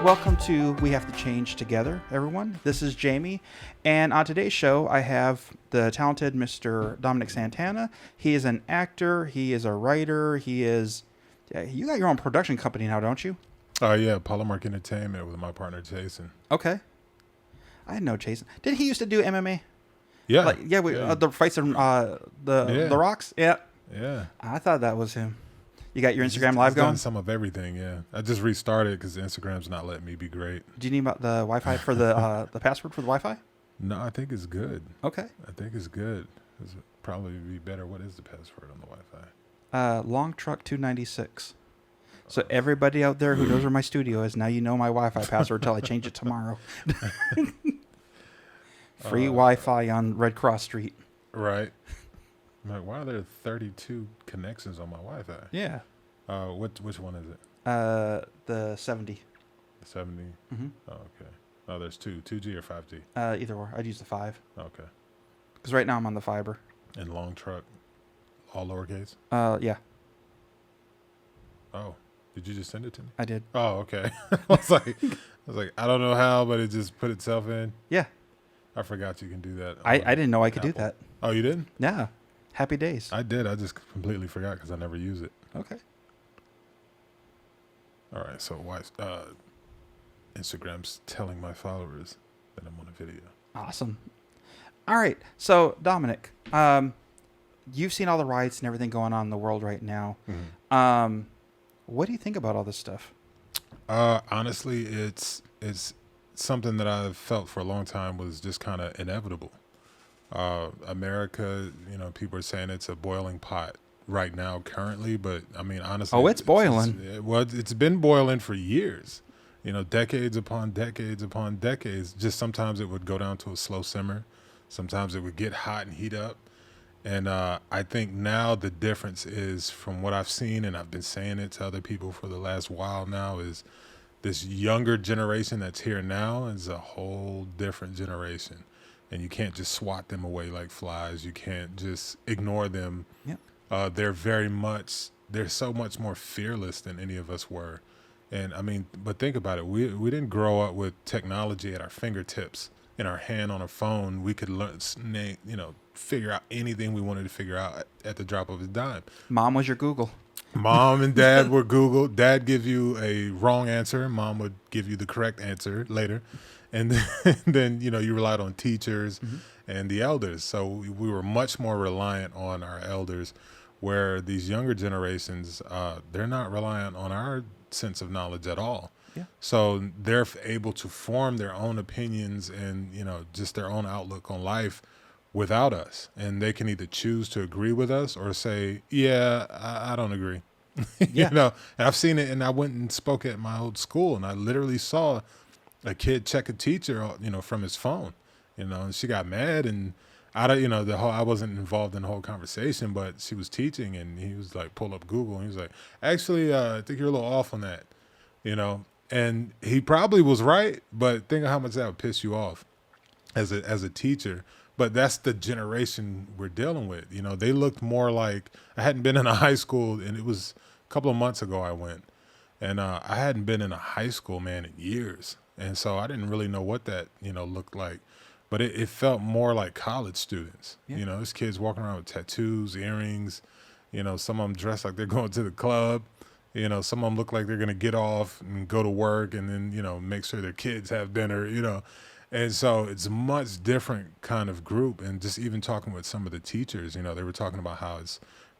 welcome to We Have to Change Together, everyone. This is Jamie, and on today's show, I have the talented Mr. Dominic Santana. He is an actor. He is a writer. He is... Yeah, you got your own production company now, don't you? Yeah, Polymark Entertainment with my partner Jason. Okay. I didn't know Jason. Did he used to do MMA? Yeah. The fights in the Rocks? Yeah. Yeah. I thought that was him. You got your Instagram live going? Done some of everything, yeah. I just restarted because Instagram's not letting me be great. Do you need the Wi-Fi for the password for the Wi-Fi? No, I think it's good. Okay. I think it's good. It's probably be better. What is the password on the Wi-Fi? Long Truck 296. So everybody out there who knows where my studio is, now you know my Wi-Fi password until I change it tomorrow. Free Wi-Fi on Red Cross Street. Right. I'm like, why are there 32 connections on my Wi-Fi? Yeah. Which one is it? The 70. The 70? Mm-hmm. Oh, okay. Oh, there's two. 2G or 5G? Either or. I'd use the 5. Okay. Because right now I'm on the fiber. And Long Truck, all lowercase? Yeah. Oh, did you just send it to me? I did. Oh, okay. I was like, I don't know how, but it just put itself in. Yeah. I forgot you can do that. I didn't know I could Apple. do that. Oh, you didn't? Yeah. Happy days. I did. I just completely forgot because I never use it. Okay. All right. So why Instagram's telling my followers that I'm on a video. Awesome. All right. So, Dominic, you've seen all the riots and everything going on in the world right now. Mm-hmm. What do you think about all this stuff? Honestly, it's something that I've felt for a long time was just kind of inevitable. America, people are saying it's a boiling pot right now currently, but I mean, honestly, it's boiling. It's been boiling for years, decades upon decades upon decades. Just sometimes it would go down to a slow simmer. Sometimes it would get hot and heat up. And I think now the difference is, from what I've seen, and I've been saying it to other people for the last while now, is this younger generation that's here now is a whole different generation. And you can't just swat them away like flies. You can't just ignore them. Yep. They're so much more fearless than any of us were. And I mean, but think about it. We didn't grow up with technology at our fingertips, in our hand on a phone. We could learn, figure out anything we wanted to figure out at the drop of a dime. Mom was your Google. Mom and dad were Google. Dad give you a wrong answer. Mom would give you the correct answer later. And then you relied on teachers and the elders. So we were much more reliant on our elders, where these younger generations, they're not reliant on our sense of knowledge at all. Yeah. So they're able to form their own opinions and, just their own outlook on life without us. And they can either choose to agree with us or say, yeah, I don't agree. Yeah. And I've seen it, and I went and spoke at my old school, and I literally saw a kid check a teacher, from his phone, and she got mad, and I wasn't involved in the whole conversation, but she was teaching, and he was like, pull up Google, and he was like, actually, I think you're a little off on that, and he probably was right, but think of how much that would piss you off as a teacher. But that's the generation we're dealing with. They looked more like, I hadn't been in a high school, and it was a couple of months ago I went, and I hadn't been in a high school, man, in years. And so I didn't really know what that, looked like. But it felt more like college students. Yeah. There's kids walking around with tattoos, earrings. Some of them dressed like they're going to the club. Some of them look like they're going to get off and go to work and then, make sure their kids have dinner, And so it's a much different kind of group. And just even talking with some of the teachers, they were talking about how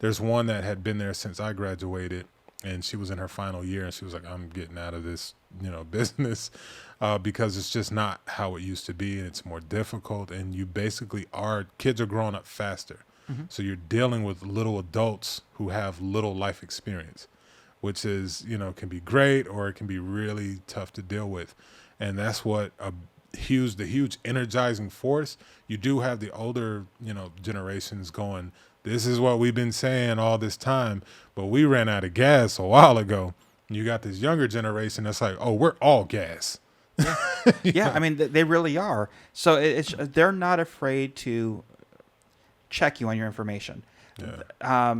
there's one that had been there since I graduated, and she was in her final year, and she was like, I'm getting out of this, business because it's just not how it used to be, and it's more difficult. And you basically kids are growing up faster. Mm-hmm. So you're dealing with little adults who have little life experience, which is, can be great, or it can be really tough to deal with. And that's what the huge energizing force. You do have the older, generations going, this is what we've been saying all this time, but we ran out of gas a while ago. You got this younger generation that's like, oh, we're all gas. Yeah, yeah. I mean, they really are. So they're not afraid to check you on your information. Yeah.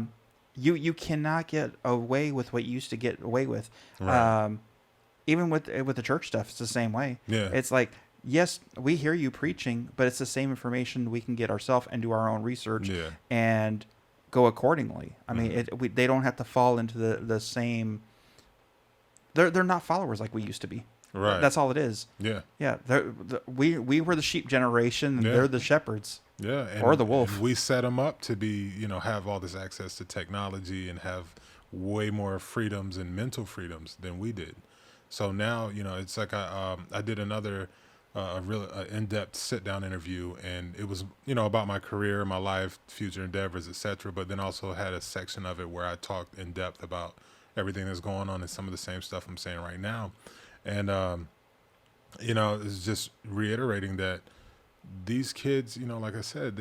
You cannot get away with what you used to get away with. Right. even with the church stuff, it's the same way. Yeah. It's like, yes, we hear you preaching, but it's the same information we can get ourselves and do our own research and go accordingly. I mean, they don't have to fall into the same. They're not followers like we used to be. Right. That's all it is. Yeah. Yeah. We were the sheep generation, and they're the shepherds. Yeah. Or the wolf. And we set them up to be, have all this access to technology and have way more freedoms and mental freedoms than we did. So now, it's like I did another real in-depth sit-down interview, and it was, about my career, my life, future endeavors, etc. But then also had a section of it where I talked in depth about everything that's going on and some of the same stuff I'm saying right now. And, it's just reiterating that these kids, like I said,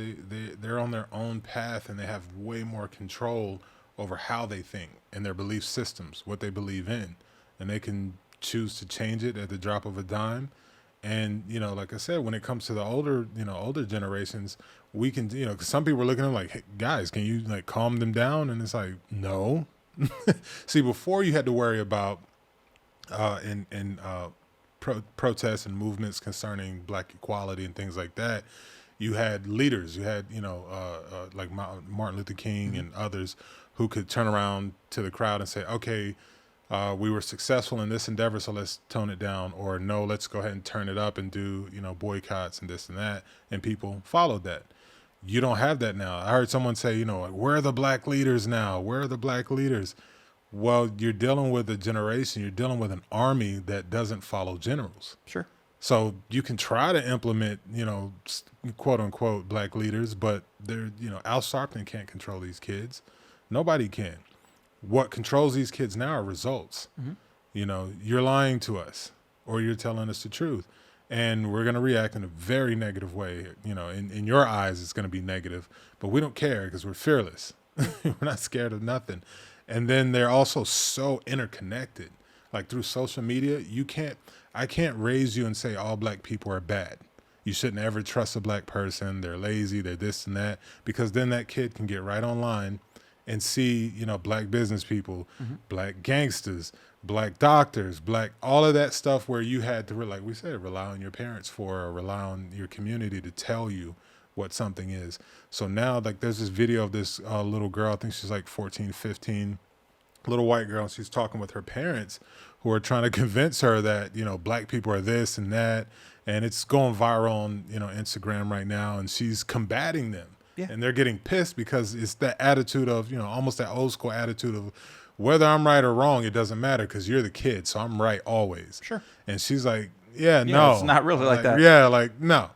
they're on their own path, and they have way more control over how they think and their belief systems, what they believe in. And they can choose to change it at the drop of a dime. And, like I said, when it comes to the older generations, we can, 'cause some people are looking at them like, hey, guys, can you like calm them down? And it's like, no. See, before you had to worry about protests and movements concerning black equality and things like that, you had leaders. You had, like Martin Luther King and others who could turn around to the crowd and say, okay, we were successful in this endeavor, so let's tone it down. Or no, let's go ahead and turn it up and do, boycotts and this and that. And people followed that. You don't have that now. I heard someone say, like, where are the black leaders now? Where are the black leaders? Well, you're dealing with a generation, you're dealing with an army that doesn't follow generals. Sure. So you can try to implement, quote unquote black leaders, but they're, Al Sharpton can't control these kids. Nobody can. What controls these kids now are results. You're lying to us, or you're telling us the truth. And we're going to react in a very negative way. In your eyes, it's going to be negative, but we don't care because we're fearless. We're not scared of nothing. And then they're also so interconnected. Like through social media, I can't raise you and say all black people are bad. You shouldn't ever trust a black person. They're lazy, they're this and that, because then that kid can get right online and see, black business people, black gangsters, black doctors, all of that stuff where you had to, like we said, rely on your parents for, or rely on your community to tell you what something is. So now, like, there's this video of this little girl, I think she's like 14, 15, little white girl, and she's talking with her parents who are trying to convince her that, black people are this and that. And it's going viral on, Instagram right now, and she's combating them. Yeah. And they're getting pissed because it's that attitude of, almost that old school attitude of whether I'm right or wrong, it doesn't matter because you're the kid, so I'm right always. Sure. And she's like, no. It's not really like that. Yeah, like, no.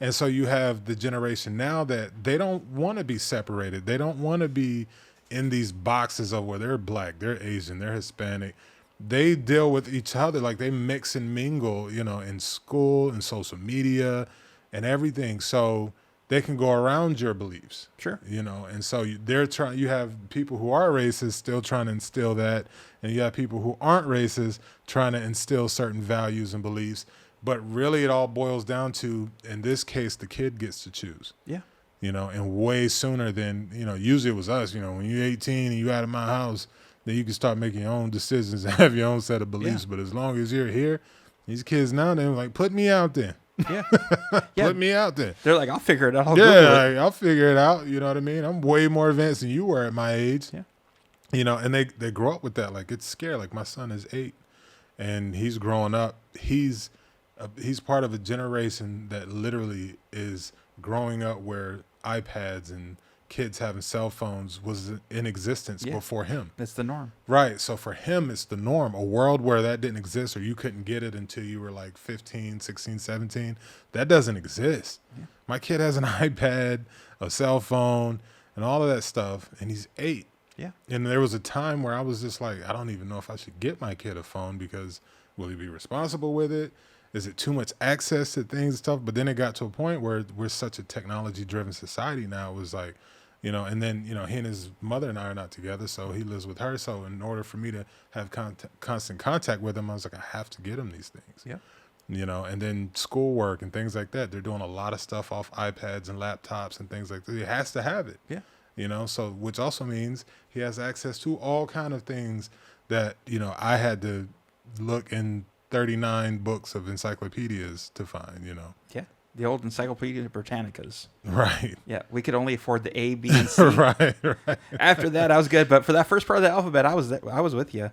And so you have the generation now that they don't want to be separated. They don't want to be in these boxes of where they're black, they're Asian, they're Hispanic. They deal with each other. Like they mix and mingle, in school and social media and everything. So they can go around your beliefs. Sure. And so you have people who are racist still trying to instill that. And you have people who aren't racist trying to instill certain values and beliefs. But really it all boils down to, in this case, the kid gets to choose. Yeah. And way sooner than, usually it was us, when you're 18 and you out of my house, then you can start making your own decisions and have your own set of beliefs. Yeah. But as long as you're here, these kids now, they're like, put me out there. Yeah. Put me out there. They're like, I'll figure it out. I'll figure it out. You know what I mean? I'm way more advanced than you were at my age. Yeah. And they grow up with that. Like, it's scary. Like, my son is 8 and he's growing up. He's part of a generation that literally is growing up where iPads and kids having cell phones was in existence before him. It's the norm. Right. So for him, it's the norm. A world where that didn't exist, or you couldn't get it until you were like 15, 16, 17. That doesn't exist. Yeah. My kid has an iPad, a cell phone, and all of that stuff, and he's 8. Yeah. And there was a time where I was just like, I don't even know if I should get my kid a phone because will he be responsible with it? Is it too much access to things and stuff? But then it got to a point where we're such a technology-driven society now. It was like, and then, he and his mother and I are not together, so he lives with her. So in order for me to have constant contact with him, I was like, I have to get him these things. Yeah. And then schoolwork and things like that. They're doing a lot of stuff off iPads and laptops and things like that. He has to have it. Yeah. So which also means he has access to all kind of things that, I had to look in 39 books of encyclopedias to find, you know. Yeah. The old Encyclopedia Britannicas. Right. Yeah. We could only afford the A, B, and C. Right. After that, I was good. But for that first part of the alphabet, I was with you.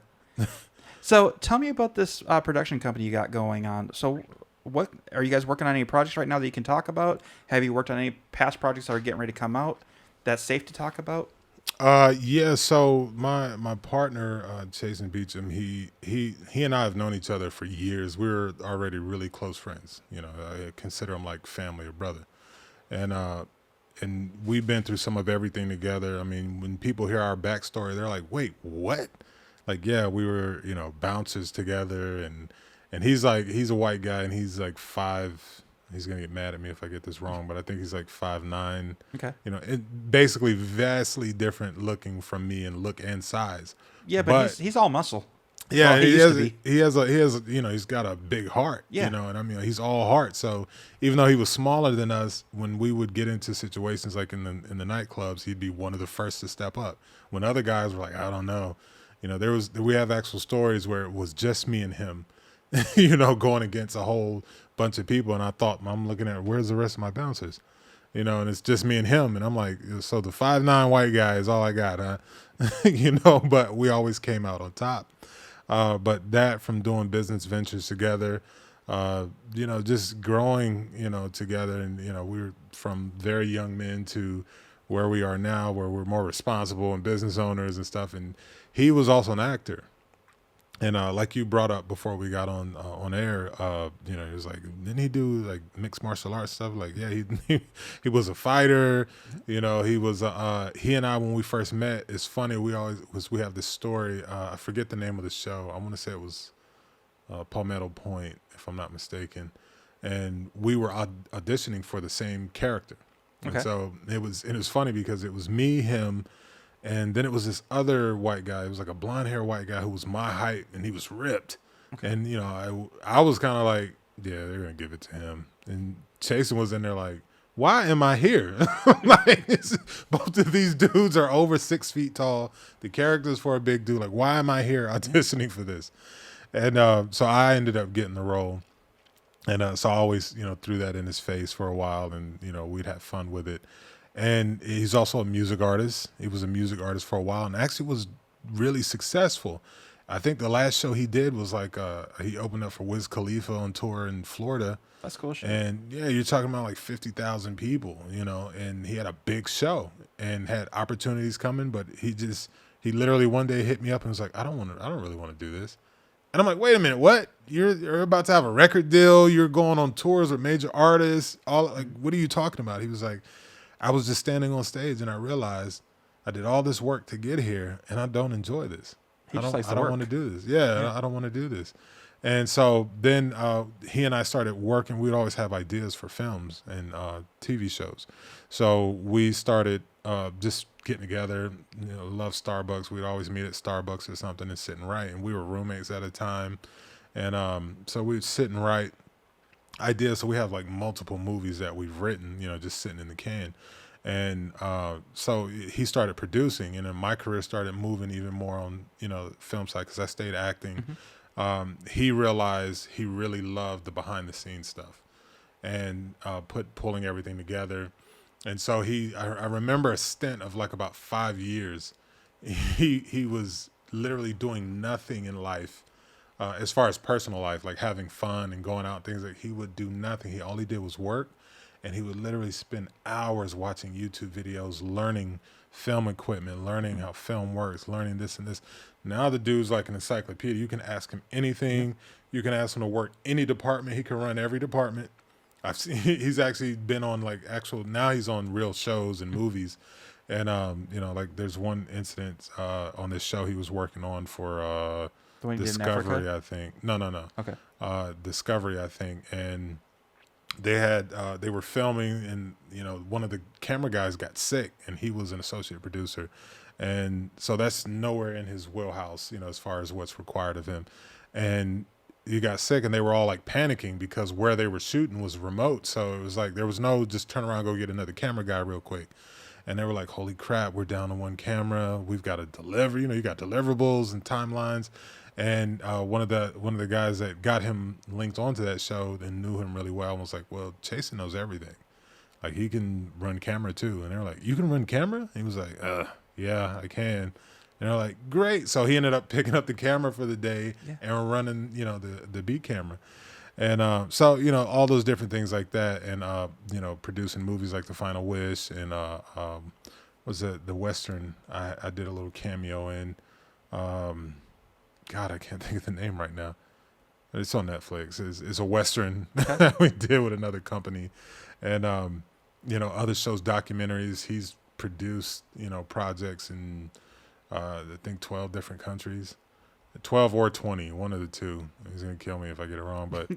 So tell me about this production company you got going on. So what are you guys working on any projects right now that you can talk about? Have you worked on any past projects that are getting ready to come out that's safe to talk about? Yeah, so my partner, Jason Beecham, he and I have known each other for years. We're already really close friends. You know, I consider him like family or brother. And we've been through some of everything together. I mean, when people hear our backstory, they're like, "Wait, what?" Like, yeah, we were, you know, bouncers together, and he's a white guy, and he's like 5. He's gonna get mad at me if I get this wrong, but I think he's like 5'9". Okay. You know, basically vastly different looking from me in look and size. Yeah, but he's all muscle. Yeah, Well, he has you know, he's got a big heart. Yeah. You know, and I mean, he's all heart. So even though he was smaller than us, when we would get into situations like in the nightclubs, he'd be one of the first to step up. When other guys were like, I don't know, you know, we have actual stories where it was just me and him, you know, going against a whole bunch of people, and I thought, I'm looking at where's the rest of my bouncers, you know, and it's just me and him, and I'm like, so the 5'9" white guy is all I got, huh? You know, but we always came out on top. But that from doing business ventures together, you know, just growing, you know, together, and you know, we were from very young men to where we are now, where we're more responsible and business owners and stuff. And he was also an actor. And like you brought up before we got on air, you know, he was like, didn't he do like mixed martial arts stuff? Like, yeah, he was a fighter. You know, he was he and I, when we first met, it's funny. We have this story. I forget the name of the show. I want to say it was Palmetto Point, if I'm not mistaken. And we were auditioning for the same character. Okay. And so it was funny because it was me, him. And then it was this other white guy. It was like a blonde hair white guy who was my height, and he was ripped. Okay. And, you know, I was kind of like, yeah, they're going to give it to him. And Jason was in there like, why am I here? Like, both of these dudes are over 6 feet tall. The character's for a big dude. Like, why am I here auditioning for this? And so I ended up getting the role. And so I always, you know, threw that in his face for a while, and, you know, we'd have fun with it. And he's also a music artist. He was a music artist for a while and actually was really successful. I think the last show he did was like he opened up for Wiz Khalifa on tour in Florida. That's cool shit. And yeah, you're talking about like 50,000 people, you know, and he had a big show and had opportunities coming, but he literally one day hit me up and was like, I don't really want to do this. And I'm like, wait a minute, what? You're about to have a record deal. You're going on tours with major artists. What are you talking about? He was like, I was just standing on stage and I realized I did all this work to get here and I don't enjoy this. I don't want to do this. Yeah, I don't want to do this. And so then he and I started working. We'd always have ideas for films and TV shows. So we started just getting together, you know, love Starbucks. We'd always meet at Starbucks or something and sit and write. And we were roommates at a time. And so we'd sit and write ideas. So we have like multiple movies that we've written, you know, just sitting in the can. And so he started producing, and then my career started moving even more on, you know, film side because I stayed acting. Mm-hmm. He realized he really loved the behind the scenes stuff and pulling everything together. And so I remember a stint of like about 5 years. He was literally doing nothing in life. As far as personal life, like having fun and going out, things like he would do nothing. All he did was work, and he would literally spend hours watching YouTube videos, learning film equipment, learning how film works, learning this and this. Now the dude's like an encyclopedia. You can ask him anything. You can ask him to work any department. He can run every department. I've seen he's actually been on like now he's on real shows and movies. And, you know, like there's one incident on this show he was working on for Discovery, I think. No. Okay. Discovery, I think. And they were filming, and, you know, one of the camera guys got sick, and he was an associate producer. And so that's nowhere in his wheelhouse, you know, as far as what's required of him. And he got sick, and they were all like panicking because where they were shooting was remote. So it was like there was no just turn around, go get another camera guy real quick. and they were like, holy crap, we're down to one camera. We've got to deliver, you got deliverables and timelines. And one of the guys that got him linked onto that show and knew him really well was like, well, Chasen knows everything. Like, he can run camera too. And they were like, you can run camera? He was like, yeah, I can. And they're like, great. So he ended up picking up the camera for the day and running, the beat camera. And so, all those different things like that. And, producing movies like The Final Wish and was it the Western I did a little cameo in. God, I can't think of the name right now. It's on Netflix. It's a Western that we did with another company. And, other shows, documentaries. He's produced, projects in, I think 12 different countries. 12 or 20, one of the two. He's going to kill me if I get it wrong. But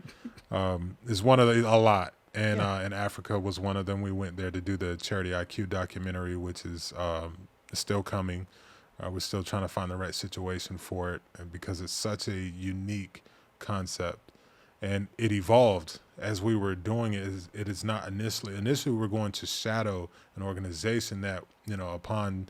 it's one of a lot. And in Africa was one of them. We went there to do the Charity IQ documentary, which is still coming. We're still trying to find the right situation for it because it's such a unique concept. And it evolved as we were doing it. It is not initially we're going to shadow an organization that, upon,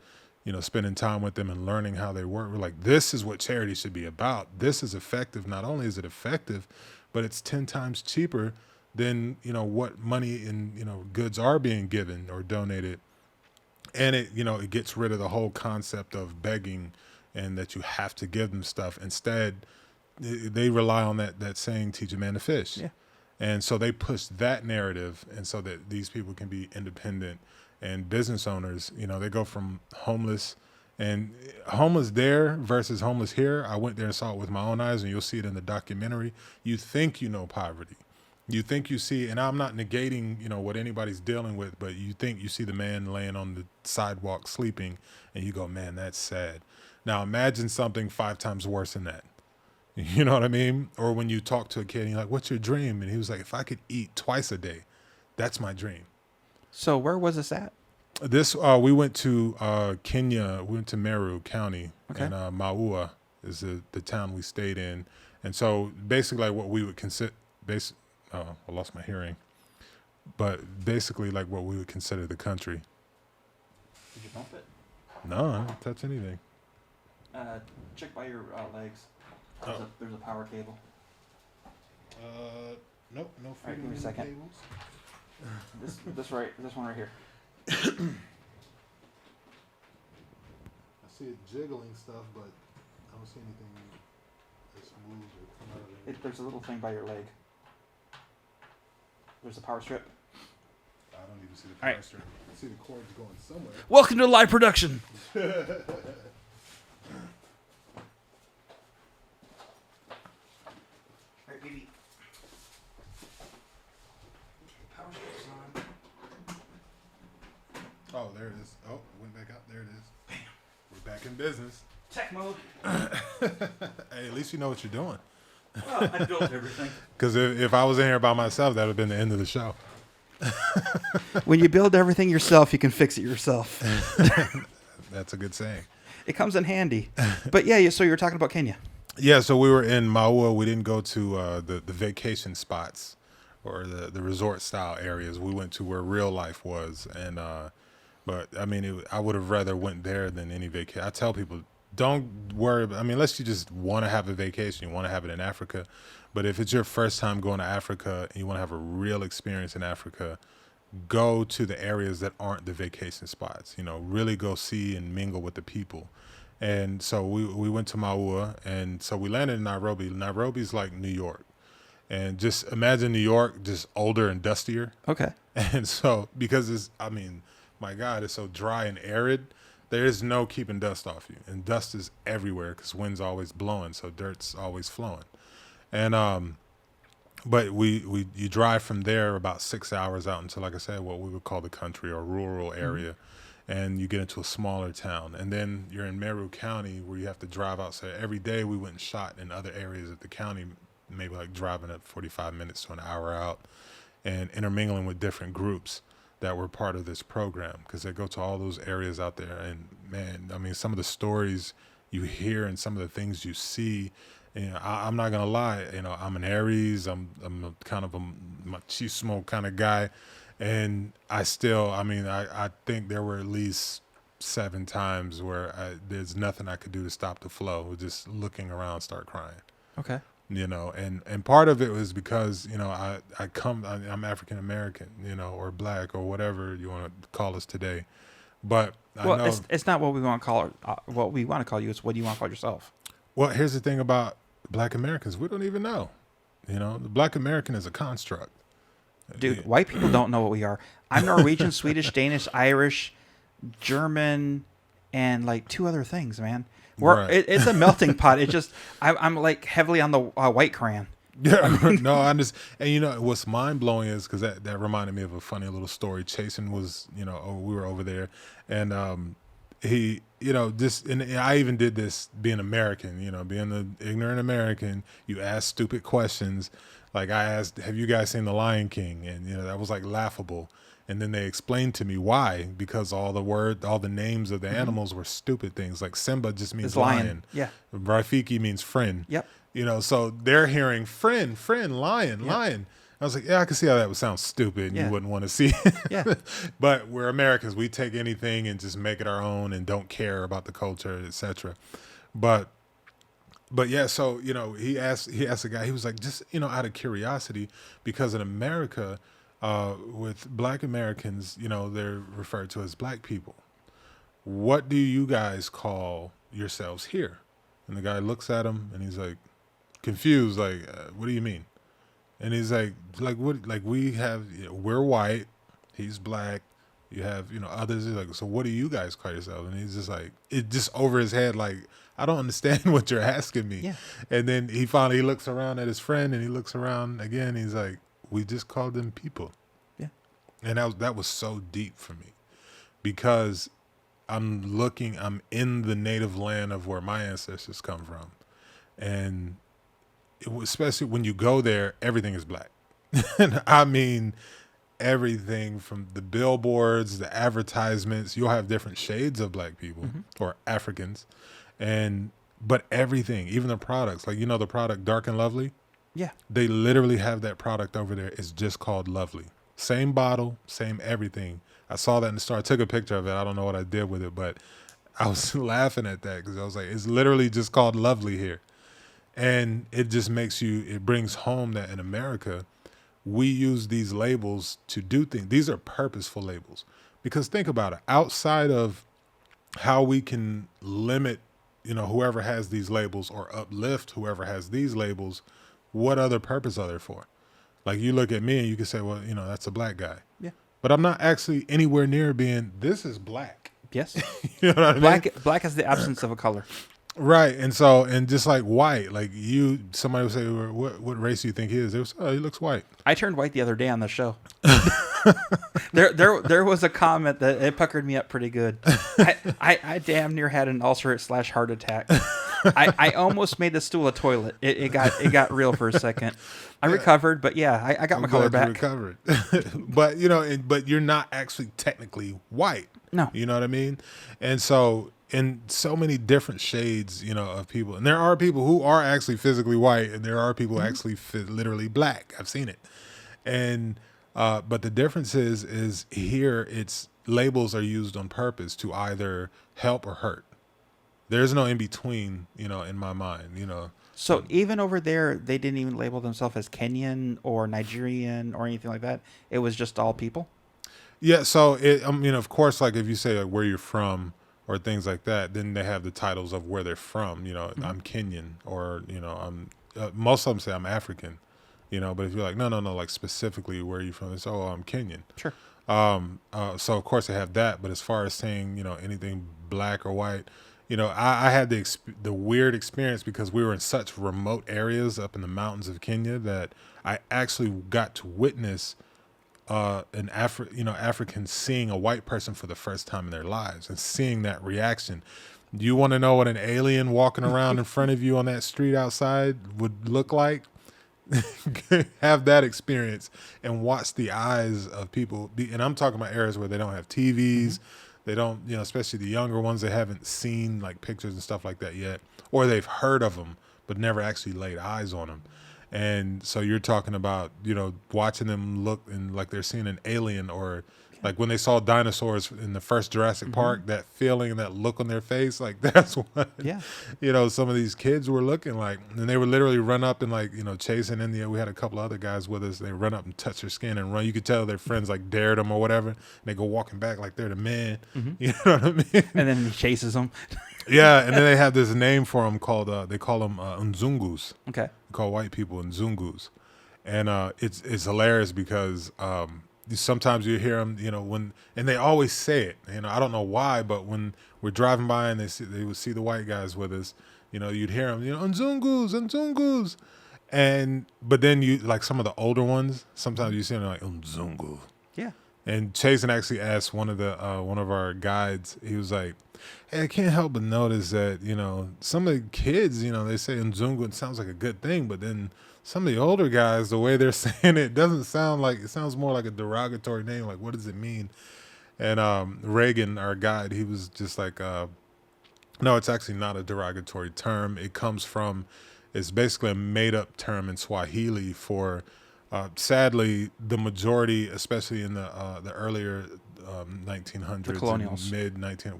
spending time with them and learning how they work, we're like, this is what charity should be about. This is effective. Not only is it effective, but it's 10 times cheaper than, what money and, goods are being given or donated. And it, it gets rid of the whole concept of begging and that you have to give them stuff. Instead, they rely on that saying, teach a man to fish. Yeah. And so they push that narrative, and so that these people can be independent and business owners. They go from homeless there versus homeless here. I went there and saw it with my own eyes, and you'll see it in the documentary. You think you know poverty. You think you see, and I'm not negating, what anybody's dealing with, but you think you see the man laying on the sidewalk sleeping, and you go, man, that's sad. Now imagine something 5 times worse than that. You know what I mean? Or when you talk to a kid and you're like, what's your dream? And he was like, if I could eat twice a day, that's my dream. So where was this at? We went to Kenya. We went to Meru County, and Maua is the town we stayed in. And so basically like what we would consider, I lost my hearing, but basically like what we would consider the country. Did you bump it? No, I didn't touch anything. Check by your legs. There's a power cable. Nope, no freaking give me a second. Cables. This one right here. I see it jiggling stuff, but I don't see anything that's moved or come out of it. There's a little thing by your leg. There's a power strip. I don't even see the power strip. I see the cords going somewhere. Welcome to live production. Alright, baby. Power strip's on. Oh, there it is. Oh, it went back out. There it is. Bam. We're back in business. Tech mode. Hey, at least you know what you're doing. Well, I built everything. Because if I was in here by myself, that would have been the end of the show. When you build everything yourself, you can fix it yourself. That's a good saying. It comes in handy. But yeah, so you were talking about Kenya. Yeah, so we were in Maua. We didn't go to the vacation spots or the resort style areas. We went to where real life was. And but I mean, I would have rather went there than any vacation. I tell people, don't worry. I mean, unless you just want to have a vacation, you want to have it in Africa. But if it's your first time going to Africa and you want to have a real experience in Africa, go to the areas that aren't the vacation spots. Really go see and mingle with the people. And so we went to Maua, and so we landed in Nairobi. Nairobi's like New York. And just imagine New York, just older and dustier. Okay. And so, because my God, it's so dry and arid, there is no keeping dust off you. And dust is everywhere because wind's always blowing, so dirt's always flowing. And but you drive from there about 6 hours out into, like I said, what we would call the country or rural area. Mm-hmm. And you get into a smaller town. And then you're in Meru County where you have to drive outside. Every day we went and shot in other areas of the county, maybe like driving at 45 minutes to an hour out and intermingling with different groups that were part of this program, because they go to all those areas out there. And man, I mean, some of the stories you hear and some of the things you see, I'm not gonna lie, I'm an Eyez, I'm a kind of a machismo kind of guy, And I think there were at least 7 times where there's nothing I could do to stop the flow. Just looking around, start crying. Okay. And part of it was because, I'm African American, or black or whatever you want to call us today. But I know, it's not what we want to call it. What we want to call you is what do you want to call yourself? well, here's the thing about black Americans. We don't even know. The black American is a construct. Dude, white people don't know what we are. I'm Norwegian, Swedish, Danish, Irish, German, and like 2 other things, man. Right. It's a melting pot. It just I'm like heavily on the white crayon. Yeah, no, I understand. And what's mind blowing is because that reminded me of a funny little story. Chasen was, we were over there, and he, and I even did this being American, being the ignorant American. You ask stupid questions. Like I asked, have you guys seen The Lion King? And that was like laughable. And then they explained to me why, because all the names of the animals were stupid things. Like Simba just means lion. Yeah. Rafiki means friend. Yep. So they're hearing friend, lion, Yep. lion. I was like, yeah, I can see how that would sound stupid and you wouldn't want to see it. Yeah. But we're Americans. We take anything and just make it our own and don't care about the culture, etc. But yeah, so, he asked the guy, he was like, just, out of curiosity, because in America, with black Americans, they're referred to as black people. What do you guys call yourselves here? And the guy looks at him and he's like confused, like, what do you mean? And he's like what? Like we have, we're white, he's black, you have, others. He's like, so what do you guys call yourselves? And he's just like, it just over his head, like, I don't understand what you're asking me. Yeah. And then he finally looks around at his friend and he looks around again. He's like, we just called them people. Yeah. And that was so deep for me because I'm in the native land of where my ancestors come from. And especially when you go there, everything is black. And I mean, everything from the billboards, the advertisements, you'll have different shades of black people or Africans. But everything, even the products, like, the product Dark and Lovely. Yeah. They literally have that product over there. It's just called Lovely. Same bottle, same everything. I saw that in the store. I took a picture of it. I don't know what I did with it, but I was laughing at that because I was like, it's literally just called Lovely here. And it just it brings home that in America, we use these labels to do things. These are purposeful labels. Because think about it. Outside of how we can limit, whoever has these labels or uplift whoever has these labels, what other purpose are they for? Like you look at me and you can say, well, that's a black guy. Yeah. But I'm not actually anywhere near being, this is black. Yes. You know what I mean? Black is the absence of a color. Right. And so, and just like white, like somebody would say, what race do you think he is? They would say, oh, he looks white. I turned white the other day on the show. There was a comment that it puckered me up pretty good. I damn near had an ulcer/heart attack. I almost made the stool a toilet. It got real for a second. I recovered, but yeah, I got my color back. Recovered. But but you're not actually technically white. No. You know what I mean? And so in so many different shades, of people, and there are people who are actually physically white, and there are people who actually literally black. I've seen it, and but the difference is here it's labels are used on purpose to either help or hurt. There's no in between, in my mind, So even over there, they didn't even label themselves as Kenyan or Nigerian or anything like that. It was just all people. Yeah. So of course, like if you say like where you're from or things like that, then they have the titles of where they're from. I'm Kenyan, or I'm. Most of them say I'm African. But if you're like no, like specifically where are you from? It's I'm Kenyan. Sure. So of course they have that, but as far as saying anything black or white. I had the weird experience because we were in such remote areas up in the mountains of Kenya that I actually got to witness an African seeing a white person for the first time in their lives and seeing that reaction. Do you want to know what an alien walking around in front of you on that street outside would look like? Have that experience and watch the eyes of people. And I'm talking about areas where they don't have TVs. They don't, especially the younger ones, they haven't seen like pictures and stuff like that yet, or they've heard of them, but never actually laid eyes on them. And so you're talking about, watching them look and like they're seeing an alien, or like when they saw dinosaurs in the first Jurassic Park, that feeling and that look on their face, like that's what, Yeah. some of these kids were looking like. And they would literally run up and like, chasing in the, we had a couple other guys with us. They run up and touch their skin and run. You could tell their friends like dared them or whatever. And they go walking back like they're the man. You know what I mean? And then he chases them. Yeah. And then they have this name for them called, they call them Nzungus. Okay. They call white people Nzungus. And it's hilarious because sometimes you hear them, and they always say it. I don't know why, but when we're driving by and they would see the white guys with us, you'd hear them, Nzungus, Nzungus. But then you, like some of the older ones, sometimes you see them like, Nzungu. Yeah. And Chasen actually asked one of our guides, he was like, hey, I can't help but notice that, some of the kids, they say Nzungu, it sounds like a good thing, but then some of the older guys, the way they're saying it doesn't sound like, it sounds more like a derogatory name. Like, what does it mean? And Reagan, our guide, he was just like, no, it's actually not a derogatory term. It comes from, it's basically a made up term in Swahili for, sadly, the majority, especially in the earlier 1900s, the colonials,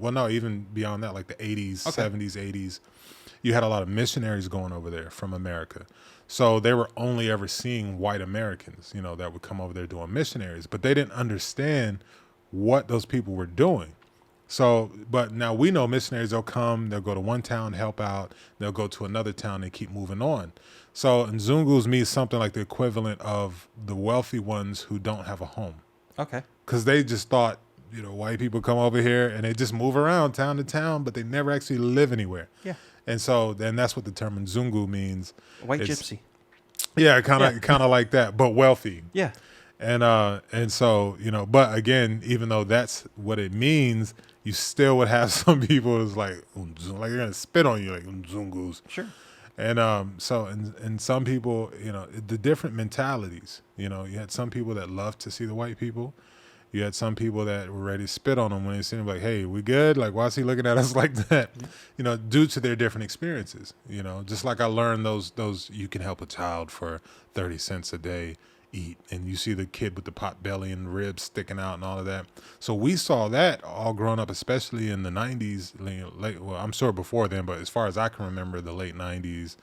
well, no, even beyond that, like the 80s, 70s, 80s, you had a lot of missionaries going over there from America. So they were only ever seeing white Americans, that would come over there doing missionaries, but they didn't understand what those people were doing. So, but now we know missionaries, they'll come, they'll go to one town, help out, they'll go to another town and keep moving on. So Nzungus means something like the equivalent of the wealthy ones who don't have a home. Okay. Because they just thought, white people come over here and they just move around town to town, but they never actually live anywhere. Yeah. And so then that's what the term Nzungu means. White gypsy. Yeah, kind of like that, but wealthy. Yeah. And so, but again, even though that's what it means, you still would have some people who's like they're gonna spit on you, like Nzungus. Sure. And so and some people, the different mentalities. You had some people that love to see the white people. You had some people that were ready to spit on them when they see them, like, hey, we good? Like, why is he looking at us like that? Due to their different experiences. Just like I learned those you can help a child for 30 cents a day eat, and you see the kid with the pot belly and ribs sticking out and all of that. So we saw that all growing up, especially in the 90s, well, I'm sure before then, but as far as I can remember, the late 90s,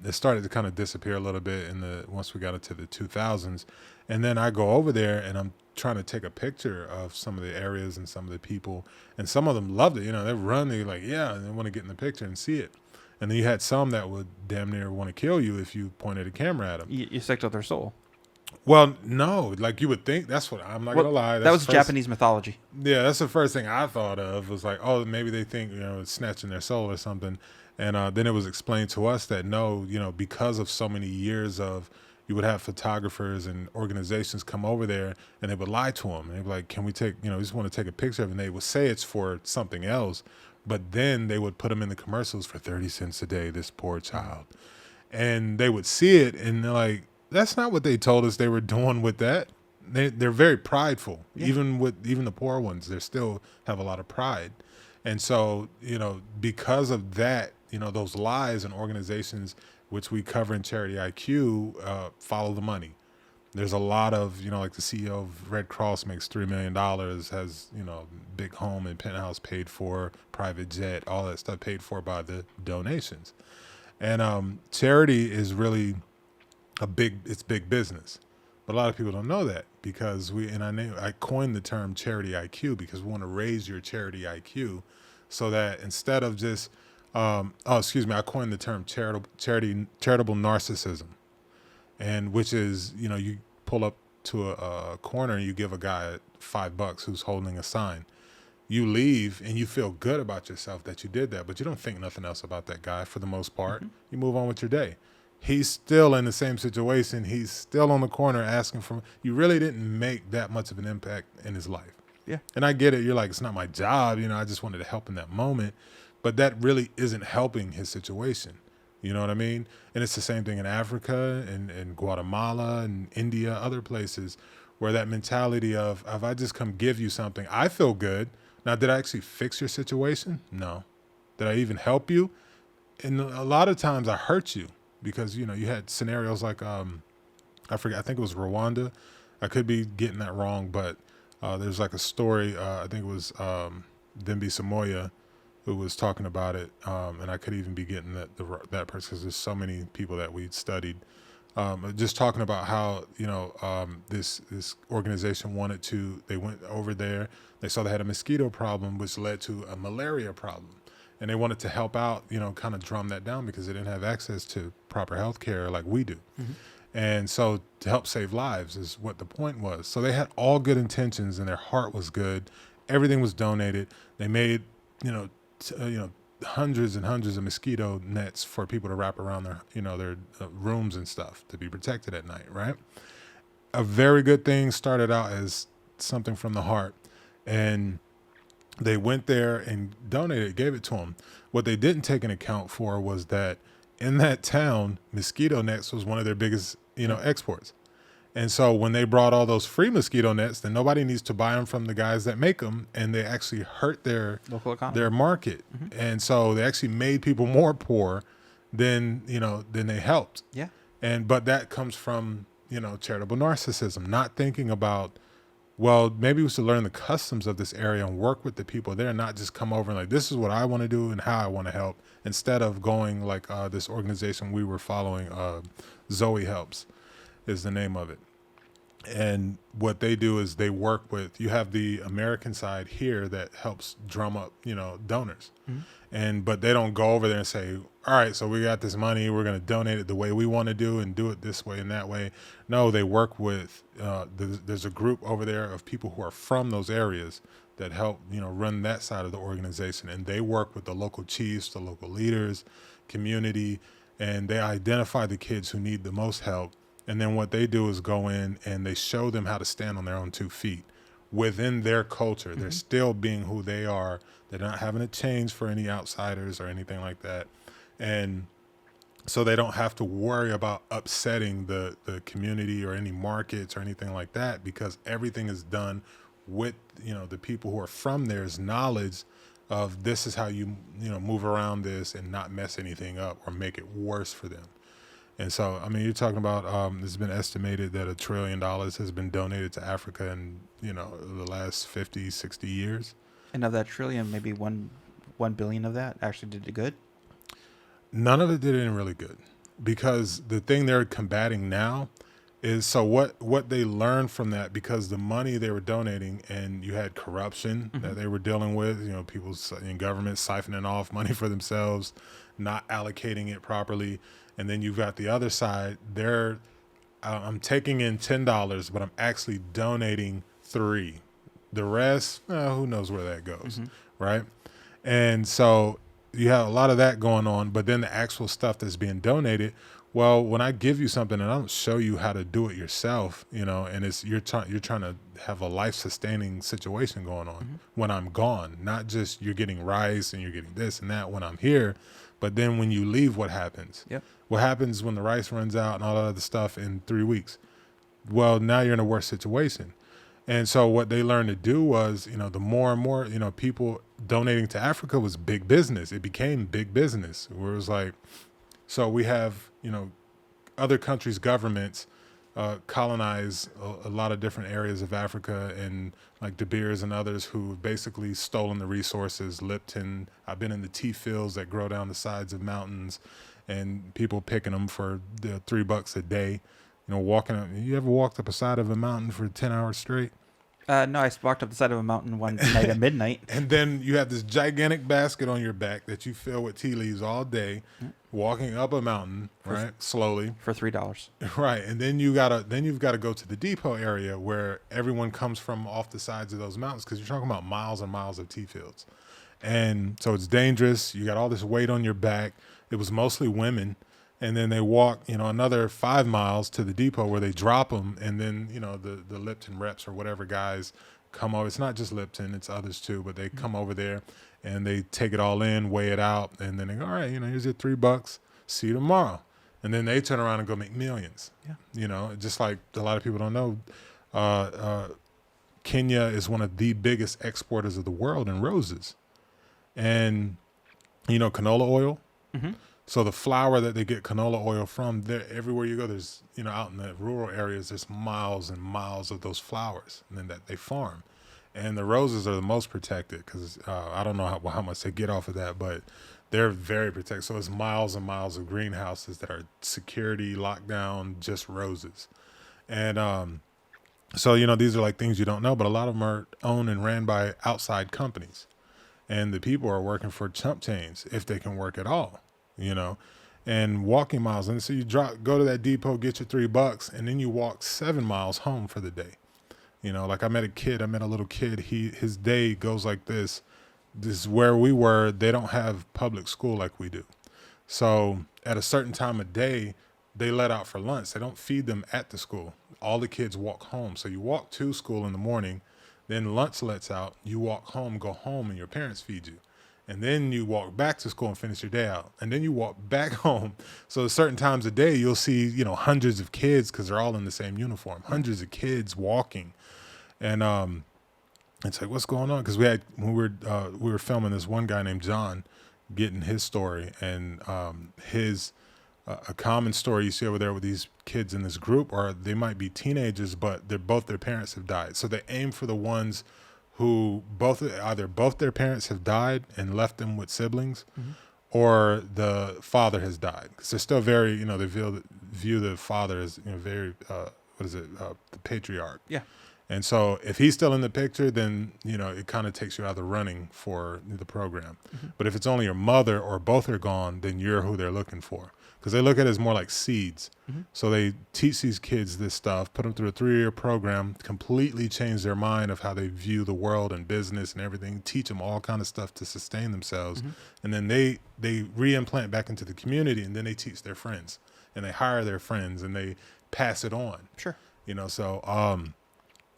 it started to kind of disappear a little bit once we got into the 2000s. And then I go over there and I'm trying to take a picture of some of the areas and some of the people, and some of them loved it. They run, they're like, yeah, and they want to get in the picture and see it. And then you had some that would damn near want to kill you if you pointed a camera at them. You sucked out their soul. Well, no, like you would think. That's what I'm not gonna lie. That was Japanese mythology. Yeah, that's the first thing I thought of. Was like, oh, maybe they think it's snatching their soul or something. And then it was explained to us that no, because of so many years of, you would have photographers and organizations come over there and they would lie to them. And they'd be like, can we take, we just want to take a picture of it. And they would say it's for something else, but then they would put them in the commercials for 30 cents a day, this poor child. And they would see it and they're like, that's not what they told us they were doing with that. They're very prideful. Yeah. Even the poor ones, they still have a lot of pride. And so, because of that, those lies and organizations, which we cover in Charity IQ, follow the money. There's a lot of, like the CEO of Red Cross makes $3 million, has, big home and penthouse paid for, private jet, all that stuff paid for by the donations. And charity is really it's big business. But a lot of people don't know that because I coined the term Charity IQ because we want to raise your Charity IQ so that instead of just, I coined the term charitable narcissism. And which is, you pull up to a corner and you give a guy $5 who's holding a sign. You leave and you feel good about yourself that you did that, but you don't think nothing else about that guy for the most part. Mm-hmm. You move on with your day. He's still in the same situation. He's still on the corner asking for, you really didn't make that much of an impact in his life. Yeah. And I get it. You're like, it's not my job. I just wanted to help in that moment, but that really isn't helping his situation. You know what I mean? And it's the same thing in Africa and Guatemala and India, other places where that mentality of, if I just come give you something, I feel good. Now, did I actually fix your situation? No. Did I even help you? And a lot of times I hurt you. because you had scenarios like I forget, I think it was Rwanda. I could be getting that wrong, but there's like a story. I think it was Dembi Samoya who was talking about it, and I could even be getting that person because there's so many people that we'd studied. Just talking about how this organization they went over there. They saw they had a mosquito problem, which led to a malaria problem, and they wanted to help out. Kind of drum that down because they didn't have access to proper health care like we do. Mm-hmm. And so to help save lives is what the point was. So they had all good intentions and their heart was good. Everything was donated. They made, hundreds and hundreds of mosquito nets for people to wrap around their rooms and stuff to be protected at night, right? A very good thing started out as something from the heart. And they went there and donated, gave it to them. What they didn't take into account for was that in that town, mosquito nets was one of their biggest, exports. And so when they brought all those free mosquito nets, then nobody needs to buy them from the guys that make them, and they actually hurt their local economy, their market. Mm-hmm. And so they actually made people more poor than they helped. Yeah. But that comes from, charitable narcissism, not thinking about, well, maybe we should learn the customs of this area and work with the people there, not just come over and like, this is what I want to do and how I want to help, instead of going like this organization we were following, Zoe Helps is the name of it. And what they do is they work with, you have the American side here that helps drum up, donors. Mm-hmm. But they don't go over there and say, all right, so we got this money, we're going to donate it the way we want to do and do it this way and that way. No, they work with, there's a group over there of people who are from those areas that help, run that side of the organization. And they work with the local chiefs, the local leaders, community, and they identify the kids who need the most help. And then what they do is go in and they show them how to stand on their own 2 feet within their culture. Mm-hmm. They're still being who they are. They're not having to change for any outsiders or anything like that. And so they don't have to worry about upsetting the community or any markets or anything like that, because everything is done with, the people who are from there's knowledge of this is how you move around this and not mess anything up or make it worse for them. And so, you're talking about, it's been estimated that $1 trillion has been donated to Africa in, the last 50, 60 years. And of that trillion, maybe 1 billion of that actually did it good? None of it did it really good, because the thing they're combating now is, so what they learned from that, because the money they were donating, and you had corruption mm-hmm. that they were dealing with, people in government siphoning off money for themselves, not allocating it properly. And then you've got the other side. I'm taking in $10, but I'm actually donating $3. The rest, who knows where that goes, mm-hmm. right? And so you have a lot of that going on. But then the actual stuff that's being donated, well, when I give you something and I don't show you how to do it yourself, and it's you're trying to have a life-sustaining situation going on mm-hmm. when I'm gone, not just you're getting rice and you're getting this and that when I'm here. But then when you leave, what happens? Yep. What happens when the rice runs out and all that other stuff in 3 weeks? Well, now you're in a worse situation. And so what they learned to do was, the more and more, people donating to Africa was big business. It became big business, where it was like, so we have, other countries' governments colonize a lot of different areas of Africa, and like De Beers and others who have basically stolen the resources. Lipton, I've been in the tea fields that grow down the sides of mountains, and people picking them for the $3 a day. Walking up. You ever walked up a side of a mountain for 10 hours straight? No, I walked up the side of a mountain one night at midnight. And then you have this gigantic basket on your back that you fill with tea leaves all day, walking up a mountain, right? Slowly. For $3. Right. And then you've got to go to the depot area where everyone comes from off the sides of those mountains, because you're talking about miles and miles of tea fields. And so it's dangerous. You got all this weight on your back. It was mostly women. And then they walk, another 5 miles to the depot where they drop them. And then, the Lipton reps or whatever guys come over. It's not just Lipton, it's others too, but they come over there and they take it all in, weigh it out. And then they go, all right, here's your $3. See you tomorrow. And then they turn around and go make millions. Yeah. Just like a lot of people don't know, Kenya is one of the biggest exporters of the world in roses. And, canola oil. Mm-hmm. So the flour that they get canola oil from, there everywhere you go, there's, you know, out in the rural areas, there's miles and miles of those flowers, and then that they farm. And the roses are the most protected because I don't know how much they get off of that, but they're very protected. So it's miles and miles of greenhouses that are security, lockdown, just roses. And so, you know, these are like things you don't know, but a lot of them are owned and ran by outside companies. And the people are working for chump chains if they can work at all, you know, and walking miles. And so you go to that depot, get your $3, and then you walk 7 miles home for the day. You know, like I met a little kid. His day goes like this. This is where we were. They don't have public school like we do. So at a certain time of day, they let out for lunch. They don't feed them at the school. All the kids walk home. So you walk to school in the morning, then lunch lets out. You walk home, go home, and your parents feed you. And then you walk back to school and finish your day out. And then you walk back home. So at certain times of day, you'll see, you know, hundreds of kids because they're all in the same uniform. Hundreds of kids walking. And it's like, what's going on? Because when we were filming this one guy named John getting his story, and his a common story you see over there with these kids in this group, or they might be teenagers, but both their parents have died. So they aim for the ones who either both their parents have died and left them with siblings, or the father has died. Because they're still very, you know, they view the father as, you know, very the patriarch. Yeah. And so if he's still in the picture, then, you know, it kind of takes you out of the running for the program. But if it's only your mother or both are gone, then you're who they're looking for. Because they look at it as more like seeds. So they teach these kids this stuff, put them through a 3-year program, completely change their mind of how they view the world and business and everything, teach them all kind of stuff to sustain themselves. And then they re-implant back into the community, and then they teach their friends. And they hire their friends, and they pass it on. Sure. You know, so...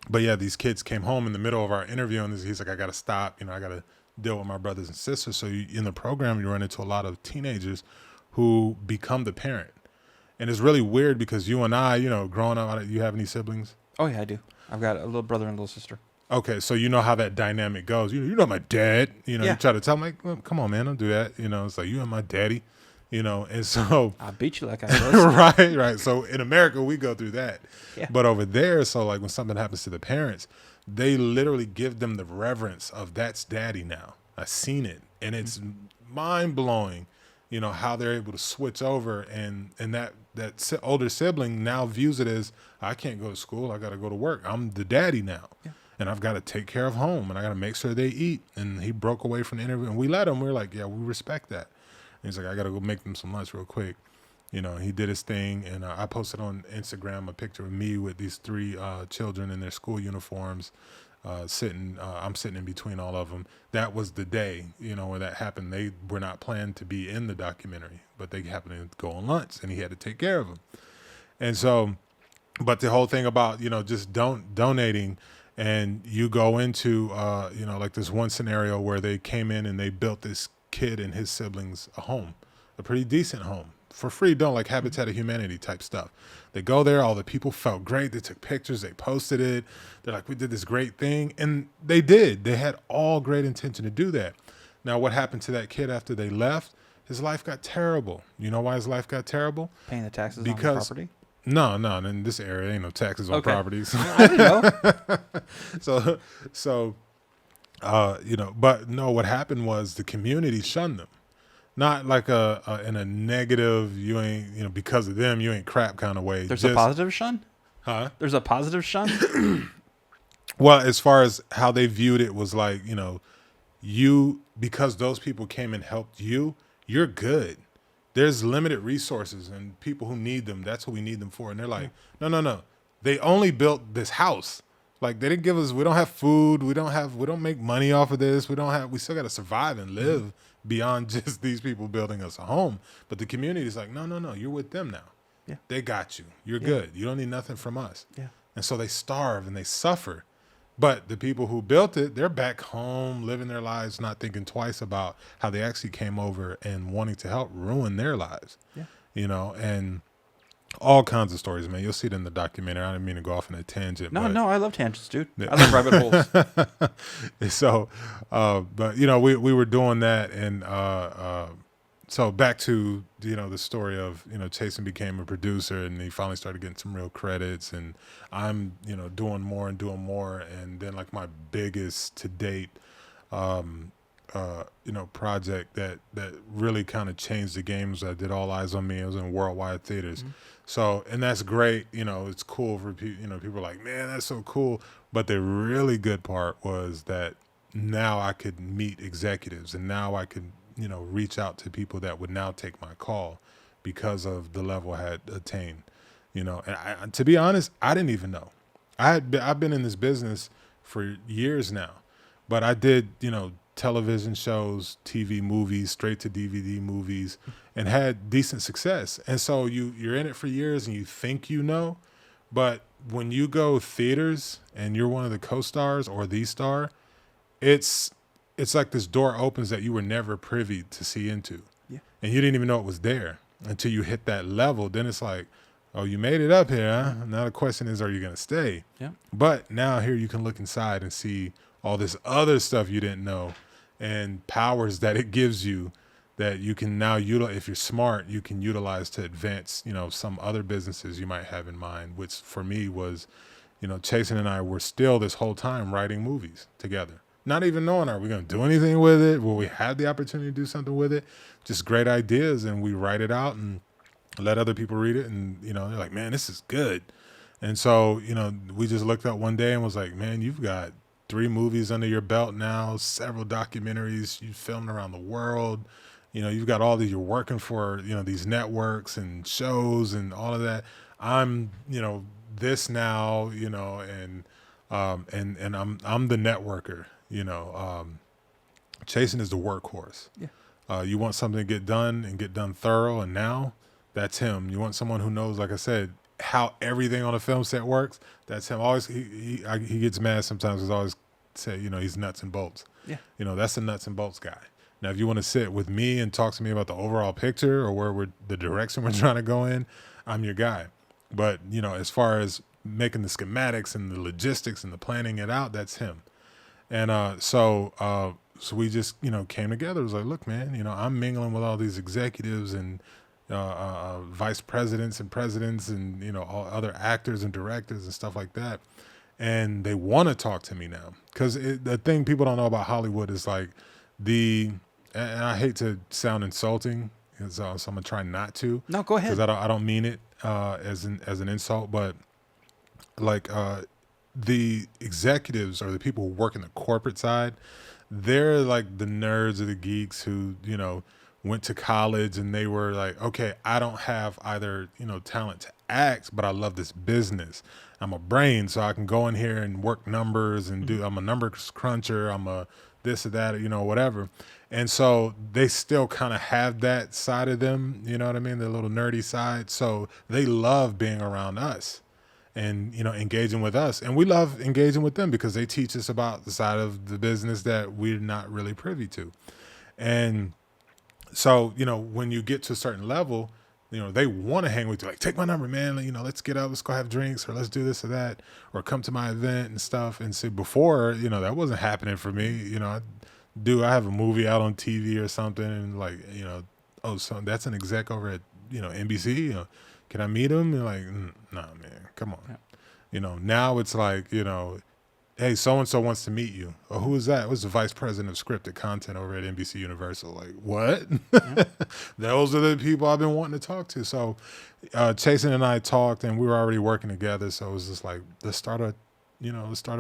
But yeah, these kids came home in the middle of our interview, and he's like, I got to stop. You know, I got to deal with my brothers and sisters. So in the program, you run into a lot of teenagers who become the parent. And it's really weird because you and I, you know, growing up, you have any siblings? Oh, yeah, I do. I've got a little brother and a little sister. Okay, so you know how that dynamic goes. You know my dad. You know, Yeah. You try to tell him, like, well, come on, man, don't do that. You know, it's like, you and my daddy. You know, and so I beat you like I was. right. So in America, we go through that. Yeah. But over there, so like when something happens to the parents, they literally give them the reverence of that's daddy now. I've seen it. And it's mind blowing, you know, how they're able to switch over, and that older sibling now views it as, I can't go to school. I got to go to work. I'm the daddy now. Yeah. And I've got to take care of home, and I got to make sure they eat. And he broke away from the interview, and we let him. We were like, yeah, we respect that. He's like, I got to go make them some lunch real quick. You know, he did his thing. And I posted on Instagram a picture of me with these 3 children in their school uniforms I'm sitting in between all of them. That was the day, you know, where that happened. They were not planned to be in the documentary, but they happened to go on lunch, and he had to take care of them. And so, but the whole thing about, you know, just donating, and you go into, you know, like this one scenario where they came in and they built this kid and his siblings a home, a pretty decent home for free, like Habitat of Humanity type stuff. They go there, all the people felt great. They took pictures, they posted it. They're like, we did this great thing. And they did. They had all great intention to do that. Now, what happened to that kid after they left? His life got terrible. You know why his life got terrible? Paying the taxes on the property? No, in this area, ain't no taxes on properties. I didn't know. So, you know, but no, what happened was the community shunned them. Not like in a negative, you ain't, you know, because of them, you ain't crap kind of way. There's a positive shun? Huh? There's a positive shun? Well, as far as how they viewed it was like, you know, because those people came and helped you, you're good. There's limited resources and people who need them. That's what we need them for. And they're like, no. They only built this house. Like, they didn't give us, we don't have food. We don't make money off of this. We still got to survive and live beyond just these people building us a home. But the community is like, no, you're with them now. Yeah. They got you. You're good. You don't need nothing from us. Yeah. And so they starve and they suffer. But the people who built it, they're back home, living their lives, not thinking twice about how they actually came over and wanting to help ruin their lives. Yeah. You know, and all kinds of stories, man. You'll see it in the documentary. I didn't mean to go off on a tangent. No, I love tangents, dude. I love rabbit holes. So, but, you know, we were doing that, and So back to, the story of, Chasen became a producer and he finally started getting some real credits, and I'm, doing more and doing more. And then like my biggest to date, project that really kind of changed the game was I did All Eyes on Me. It was in worldwide theaters. Mm-hmm. So, and that's great. It's cool for people, people are like, man, that's so cool. But the really good part was that now I could meet executives, and now I could, reach out to people that would now take my call because of the level I had attained, and to be honest, I didn't even know. I've been in this business for years now, but I did, television shows, TV movies, straight to DVD movies, and had decent success. And so you're in it for years and you think but when you go theaters and you're one of the co-stars or the star, it's like this door opens that you were never privy to see into. Yeah. And you didn't even know it was there until you hit that level. Then it's like, oh, you made it up here, huh? Now the question is, are you going to stay? Yeah. But now here you can look inside and see all this other stuff you didn't know and powers that it gives you that you can now utilize. If you're smart, you can utilize to advance, some other businesses you might have in mind, which for me was, Chasen and I were still this whole time writing movies together. Not even knowing, are we going to do anything with it? Will we have the opportunity to do something with it? Just great ideas, and we write it out and let other people read it, and, they're like, man, this is good. And so, we just looked up one day and was like, man, you've got 3 movies under your belt now, several documentaries you filmed around the world. You've got all these, you're working for, these networks and shows and all of that. I'm, this now, and I'm the networker, Chasen is the workhorse. Yeah. You want something to get done and get done thorough, and now that's him. You want someone who knows, like I said, how everything on a film set works. That's him. Always, he gets mad sometimes. He's always say, he's nuts and bolts. Yeah. That's the nuts and bolts guy. Now, if you want to sit with me and talk to me about the overall picture or where the direction we're trying to go in, I'm your guy. But, as far as making the schematics and the logistics and the planning it out, that's him. And so we just, came together. It was like, look, man, I'm mingling with all these executives and vice presidents and presidents and, all other actors and directors and stuff like that. And they want to talk to me now. Because the thing people don't know about Hollywood is like and I hate to sound insulting, so I'm going to try not to. No, go ahead. Because I don't mean it as an insult, but like the executives or the people who work in the corporate side, they're like the nerds or the geeks who, went to college and they were like, okay, I don't have either, talent to act, but I love this business. I'm a brain, so I can go in here and work numbers and I'm a numbers cruncher. I'm a this or that, whatever. And so they still kind of have that side of them, you know what I mean? The little nerdy side. So they love being around us and, engaging with us. And we love engaging with them because they teach us about the side of the business that we're not really privy to. And so, when you get to a certain level, they want to hang with you. Like, take my number, man. Let's get out. Let's go have drinks, or let's do this or that, or come to my event and stuff. And see, before, that wasn't happening for me. I have a movie out on TV or something, and like, oh, so that's an exec over at, NBC. Can I meet him? And like, nah, man, come on. Yeah. Now it's like, hey, so-and-so wants to meet you. Oh, who is that? It was the vice president of scripted content over at NBC Universal. Like, what? Yeah. Those are the people I've been wanting to talk to. So Chasen and I talked, and we were already working together. So it was just like, let's start a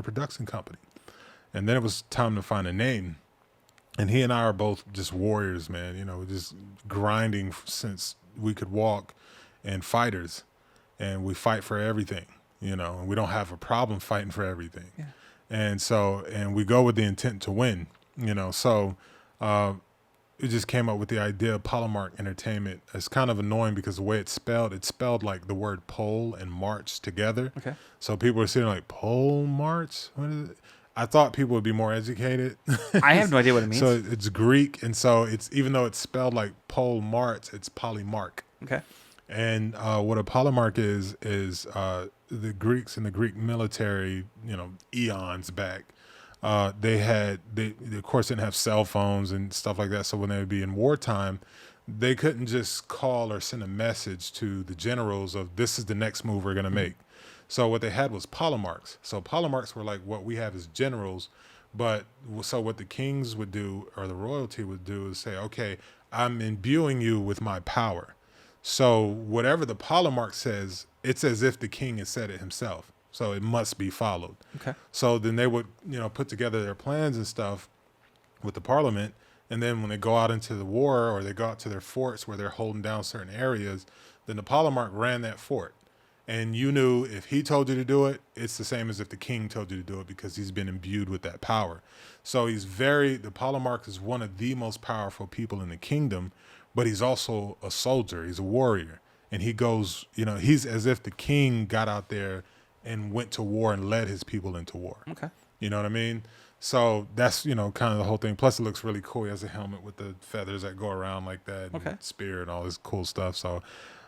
production company. And then it was time to find a name. And he and I are both just warriors, man. Just grinding since we could walk, and fighters. And we fight for everything, and we don't have a problem fighting for everything. Yeah. And we go with the intent to win, so it just came up with the idea of Polymark Entertainment. It's kind of annoying because the way it's spelled like the word pole and march together. Okay. So people are sitting like, pole march? What is it? I thought people would be more educated. I have no idea what it means. So it's Greek, and so it's, even though it's spelled like pole march, it's Polymark. Okay. And what a polymark is the Greeks in the Greek military, eons back, they of course didn't have cell phones and stuff like that. So when they would be in wartime, they couldn't just call or send a message to the generals of this is the next move we're going to make. So what they had was polemarchs. So polemarchs were like what we have as generals, but so what the kings would do or the royalty would do is say, okay, I'm imbuing you with my power. So whatever the polemarch says, it's as if the king has said it himself. So it must be followed. Okay. So then they would, put together their plans and stuff with the parliament. And then when they go out into the war or they go out to their forts where they're holding down certain areas, then the polemarch ran that fort. And you knew if he told you to do it, it's the same as if the king told you to do it because he's been imbued with that power. So the polemarch is one of the most powerful people in the kingdom, but he's also a soldier. He's a warrior. And he goes, he's as if the king got out there and went to war and led his people into war. Okay. You know what I mean? So that's, kind of the whole thing. Plus it looks really cool. He has a helmet with the feathers that go around like that. Okay. And spear and all this cool stuff. So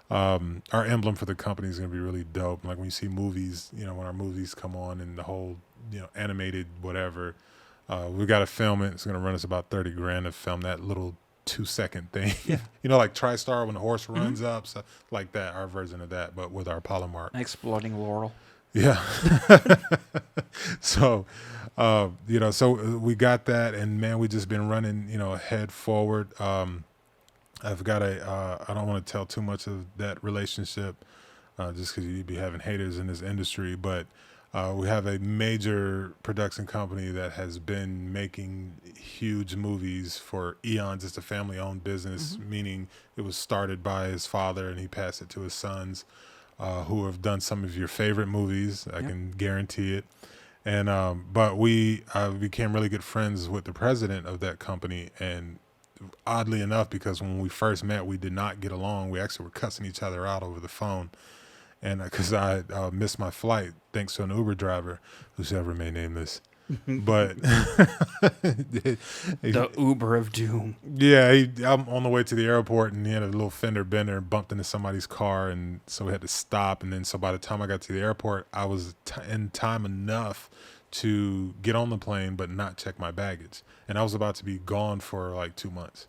our emblem for the company is going to be really dope. Like when you see movies, when our movies come on and the whole, animated whatever, we got to film it. It's going to run us about $30,000 to film that little 2-second thing. Yeah. Like TriStar when the horse runs up, so like that, our version of that, but with our polemarch. Exploding laurel. Yeah. So, so we got that, and man, we just been running, head forward. I've got I don't want to tell too much of that relationship, just because you'd be having haters in this industry, but we have a major production company that has been making huge movies for eons. It's a family-owned business, meaning it was started by his father, and he passed it to his sons, who have done some of your favorite movies. I can guarantee it. And but we became really good friends with the president of that company, and oddly enough, because when we first met, we did not get along. We actually were cussing each other out over the phone. And because I missed my flight, thanks to an Uber driver, whoever may name this. But the Uber of doom. Yeah, I'm on the way to the airport, and he had a little fender bender and bumped into somebody's car, and so we had to stop. And then so by the time I got to the airport, I was in time enough to get on the plane but not check my baggage. And I was about to be gone for like 2 months.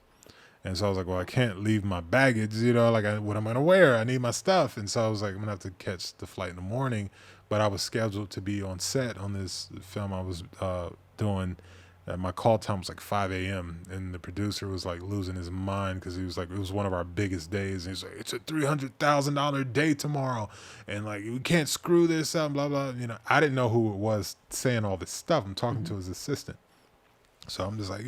And so I was like, well, I can't leave my baggage, what am I going to wear? I need my stuff. And so I was like, I'm going to have to catch the flight in the morning. But I was scheduled to be on set on this film I was doing. My call time was like 5 a.m. And the producer was like losing his mind because he was like, it was one of our biggest days. And he's like, it's a $300,000 day tomorrow. And like, we can't screw this up, blah, blah. I didn't know who it was saying all this stuff. I'm talking to his assistant. So I'm just like,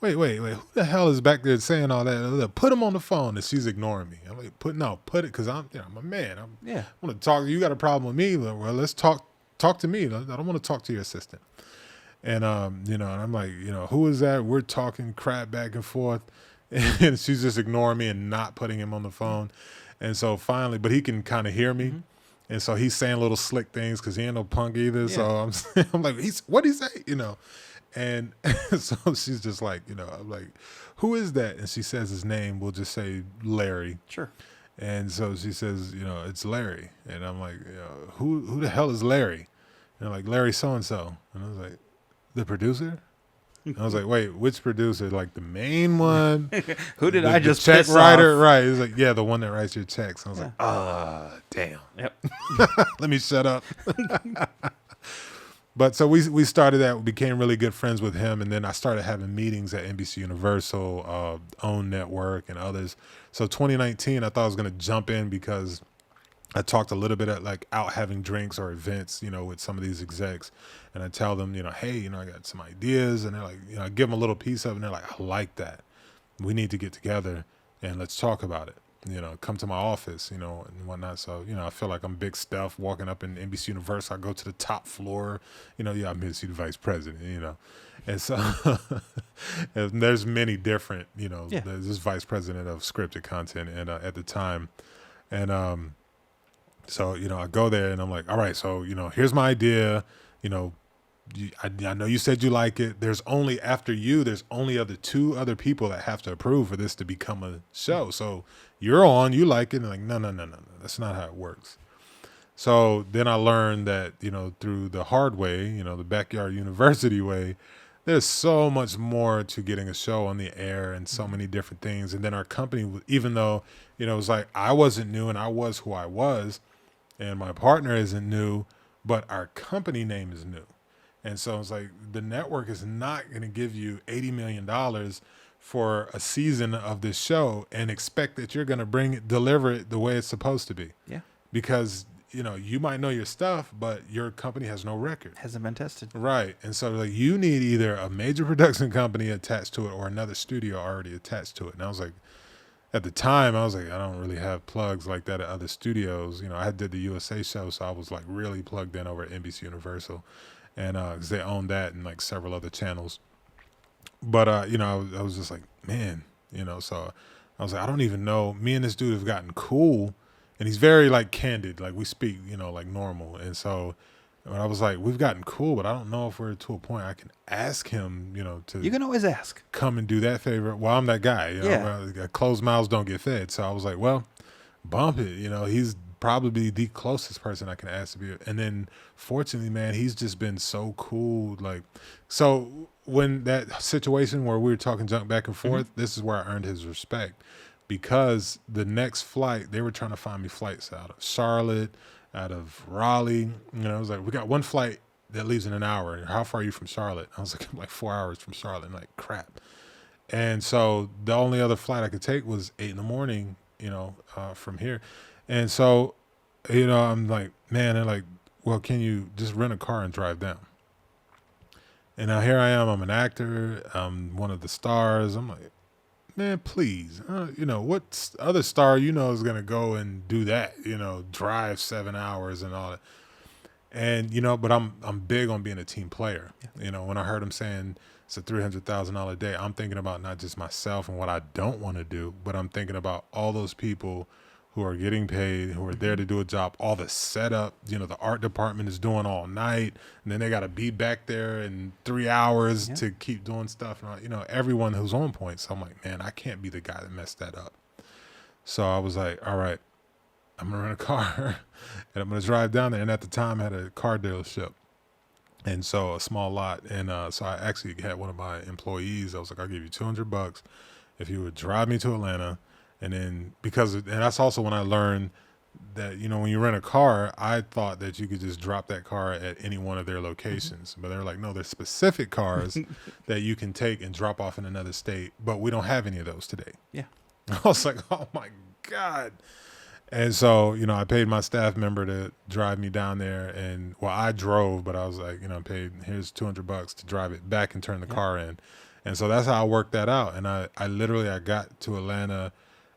wait, who the hell is back there saying all that? Put him on the phone. And she's ignoring me. I'm like, put it, because I'm a man. I want to talk. You got a problem with me? Well, let's talk to me. I don't want to talk to your assistant. And, and I'm like, who is that? We're talking crap back and forth. And she's just ignoring me and not putting him on the phone. And so finally, but he can kind of hear me. And so he's saying little slick things because he ain't no punk either. Yeah. So I'm like, what'd he say? And so she's just like, I'm like, who is that? And she says his name. We'll just say Larry. Sure. And so she says, it's Larry. And I'm like, who the hell is Larry? And they're like, Larry so-and-so. And I was like, the producer? And I was like, wait, which producer? Like the main one? Who did I just check piss writer? off? Right. He's like, yeah, the one that writes your checks. I was like, damn. Yep. Let me shut up. But so we started that. We became really good friends with him, and then I started having meetings at NBC Universal, OWN Network, and others. So 2019, I thought I was going to jump in because I talked a little bit at like out having drinks or events, with some of these execs, and I tell them, hey, I got some ideas, and they're like, I give them a little piece of it, and they're like, I like that. We need to get together and let's talk about it. Come to my office, and whatnot. So, I feel like I'm big stuff walking up in NBC Universal. I go to the top floor, I'm NBC vice president, and so and there's many different, there's this vice president of scripted content and at the time. And so, I go there and I'm like, all right, so, here's my idea, I know you said you like it. There's only two other people that have to approve for this to become a show. So you're on, you like it. And like, no. That's not how it works. So then I learned that, through the hard way, the backyard university way, there's so much more to getting a show on the air and so many different things. And then our company, even though, it was like I wasn't new and I was who I was, and my partner isn't new, but our company name is new. And so it's like the network is not going to give you $80 million for a season of this show and expect that you're going to deliver it the way it's supposed to be. Yeah. Because, you might know your stuff, but your company has no record. Hasn't been tested. Right. And so like you need either a major production company attached to it or another studio already attached to it. And I was like, at the time, I was like, I don't really have plugs like that at other studios. I did the USA show, so I was like really plugged in over at NBC Universal. And because they own that and like several other channels. But, I was just like, man, so I was like, I don't even know. Me and this dude have gotten cool. And he's very like candid, like we speak, like normal. And so I was like, we've gotten cool, but I don't know if we're to a point I can ask him, to. You can always ask. Come and do that favor. Well, I'm that guy. Closed mouths don't get fed. So I was like, well, bump it. He's probably the closest person I can ask to be. And then fortunately, man, he's just been so cool. Like, so when that situation where we were talking junk back and forth, this is where I earned his respect. Because the next flight, they were trying to find me flights out of Charlotte, out of Raleigh. I was like, we got one flight that leaves in an hour. How far are you from Charlotte? I was like, I'm like 4 hours from Charlotte. I'm like, crap. And so the only other flight I could take was 8 a.m, from here. And so, I'm like, man, they're like, well, can you just rent a car and drive down? And now here I am. I'm an actor. I'm one of the stars. I'm like, man, please, what other star is going to go and do that, drive 7 hours and all that. And, but I'm big on being a team player. Yeah. When I heard him saying it's a $300,000 day, I'm thinking about not just myself and what I don't want to do, but I'm thinking about all those people who are getting paid, who are there to do a job, all the setup, the art department is doing all night, and then they got to be back there in 3 hours to keep doing stuff, and everyone who's on point. So I'm like, man, I can't be the guy that messed that up. So I was like, all right, I'm gonna rent a car and I'm gonna drive down there. And at the time I had a car dealership, and so a small lot, and so I actually had one of my employees. I was like, I'll give you $200 if you would drive me to Atlanta. And then and that's also when I learned that, when you rent a car, I thought that you could just drop that car at any one of their locations. But they're like, no, there's specific cars that you can take and drop off in another state. But we don't have any of those today. Yeah. I was like, oh my God. And so, I paid my staff member to drive me down there. And I drove, but I was like, I paid, here's $200 to drive it back and turn the car in. And so that's how I worked that out. And I got to Atlanta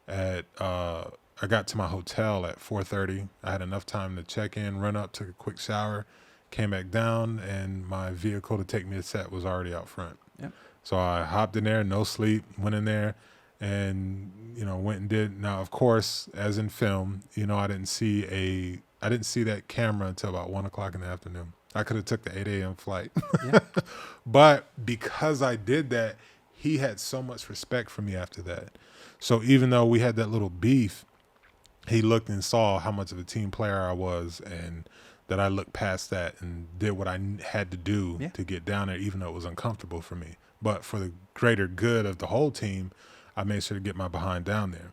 I got to my hotel at 4:30. I had enough time to check in, run up, took a quick shower, came back down, and my vehicle to take me to set was already out front. Yep. So I hopped in there, no sleep, went in there, and went and did. Now, of course, as in film, I didn't see that camera until about 1:00 in the afternoon. I could have took the 8 a.m. flight, but because I did that, he had so much respect for me after that. So even though we had that little beef, he looked and saw how much of a team player I was, and that I looked past that and did what I had to do to get down there, even though it was uncomfortable for me. But for the greater good of the whole team, I made sure to get my behind down there.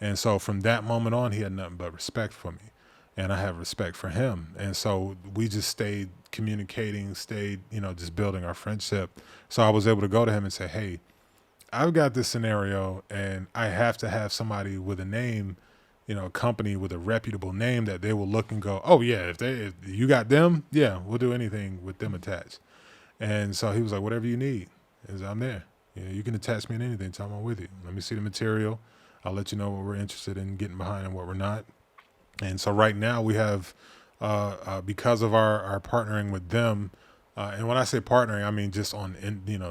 And so from that moment on, he had nothing but respect for me, and I have respect for him. And so we just stayed communicating, just building our friendship. So I was able to go to him and say, hey, I've got this scenario, and I have to have somebody with a name, a company with a reputable name that they will look and go, oh yeah, if you got them, yeah, we'll do anything with them attached. And so he was like, whatever you need, I'm there. You can attach me in anything. Tell me I'm with you. Let me see the material. I'll let you know what we're interested in getting behind and what we're not. And so right now we have, because of our partnering with them, and when I say partnering, I mean just on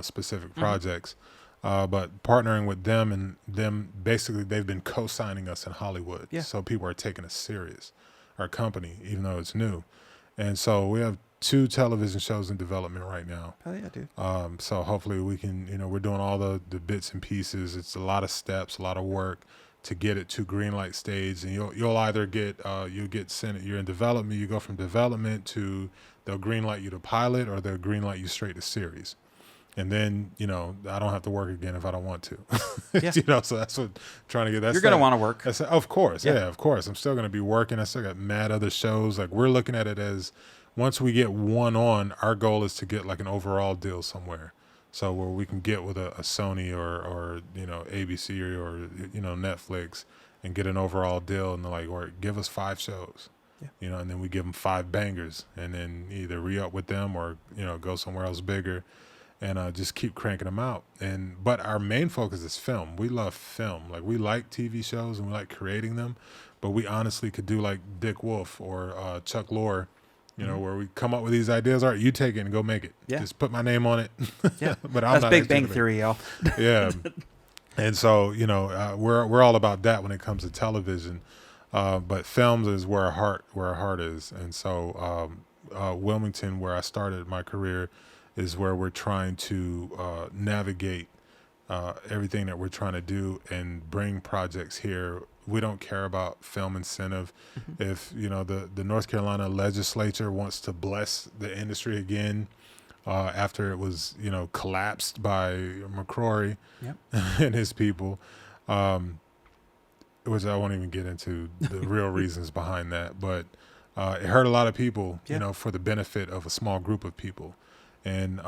specific projects. But partnering with them, and them basically they've been co-signing us in Hollywood. Yeah. So people are taking us serious, our company, even though it's new. And so we have 2 television shows in development right now. Oh yeah, dude. So hopefully we can, we're doing all the bits and pieces. It's a lot of steps, a lot of work to get it to green light stage. And you'll either get, you'll get sent, you're in development, you go from development to, they'll green light you to pilot, or they'll green light you straight to series. And then, I don't have to work again if I don't want to. Yeah. So that's what I'm trying to get. That's You're going to want to work. Of course. Yeah, of course. I'm still going to be working. I still got mad other shows. Like, we're looking at it as once we get one on, our goal is to get like an overall deal somewhere. So where we can get with a Sony or ABC or Netflix and get an overall deal, and they're like, or give us 5 shows. Yeah. And then we give them 5 bangers, and then either re-up with them or, go somewhere else bigger. And just keep cranking them out. But our main focus is film. We love film. Like, we like TV shows and we like creating them, but we honestly could do like Dick Wolf or Chuck Lorre, where we come up with these ideas. All right, you take it and go make it. Yeah. Just put my name on it. Yeah. But I'm That's Big Bang Theory, y'all. Yeah. And so, we're all about that when it comes to television. But films is where our heart is. And so Wilmington, where I started my career, is where we're trying to navigate everything that we're trying to do and bring projects here. We don't care about film incentive. Mm-hmm. If, the North Carolina legislature wants to bless the industry again after it was, collapsed by McCrory and his people, which I won't even get into the real reasons behind that. But it hurt a lot of people, for the benefit of a small group of people. And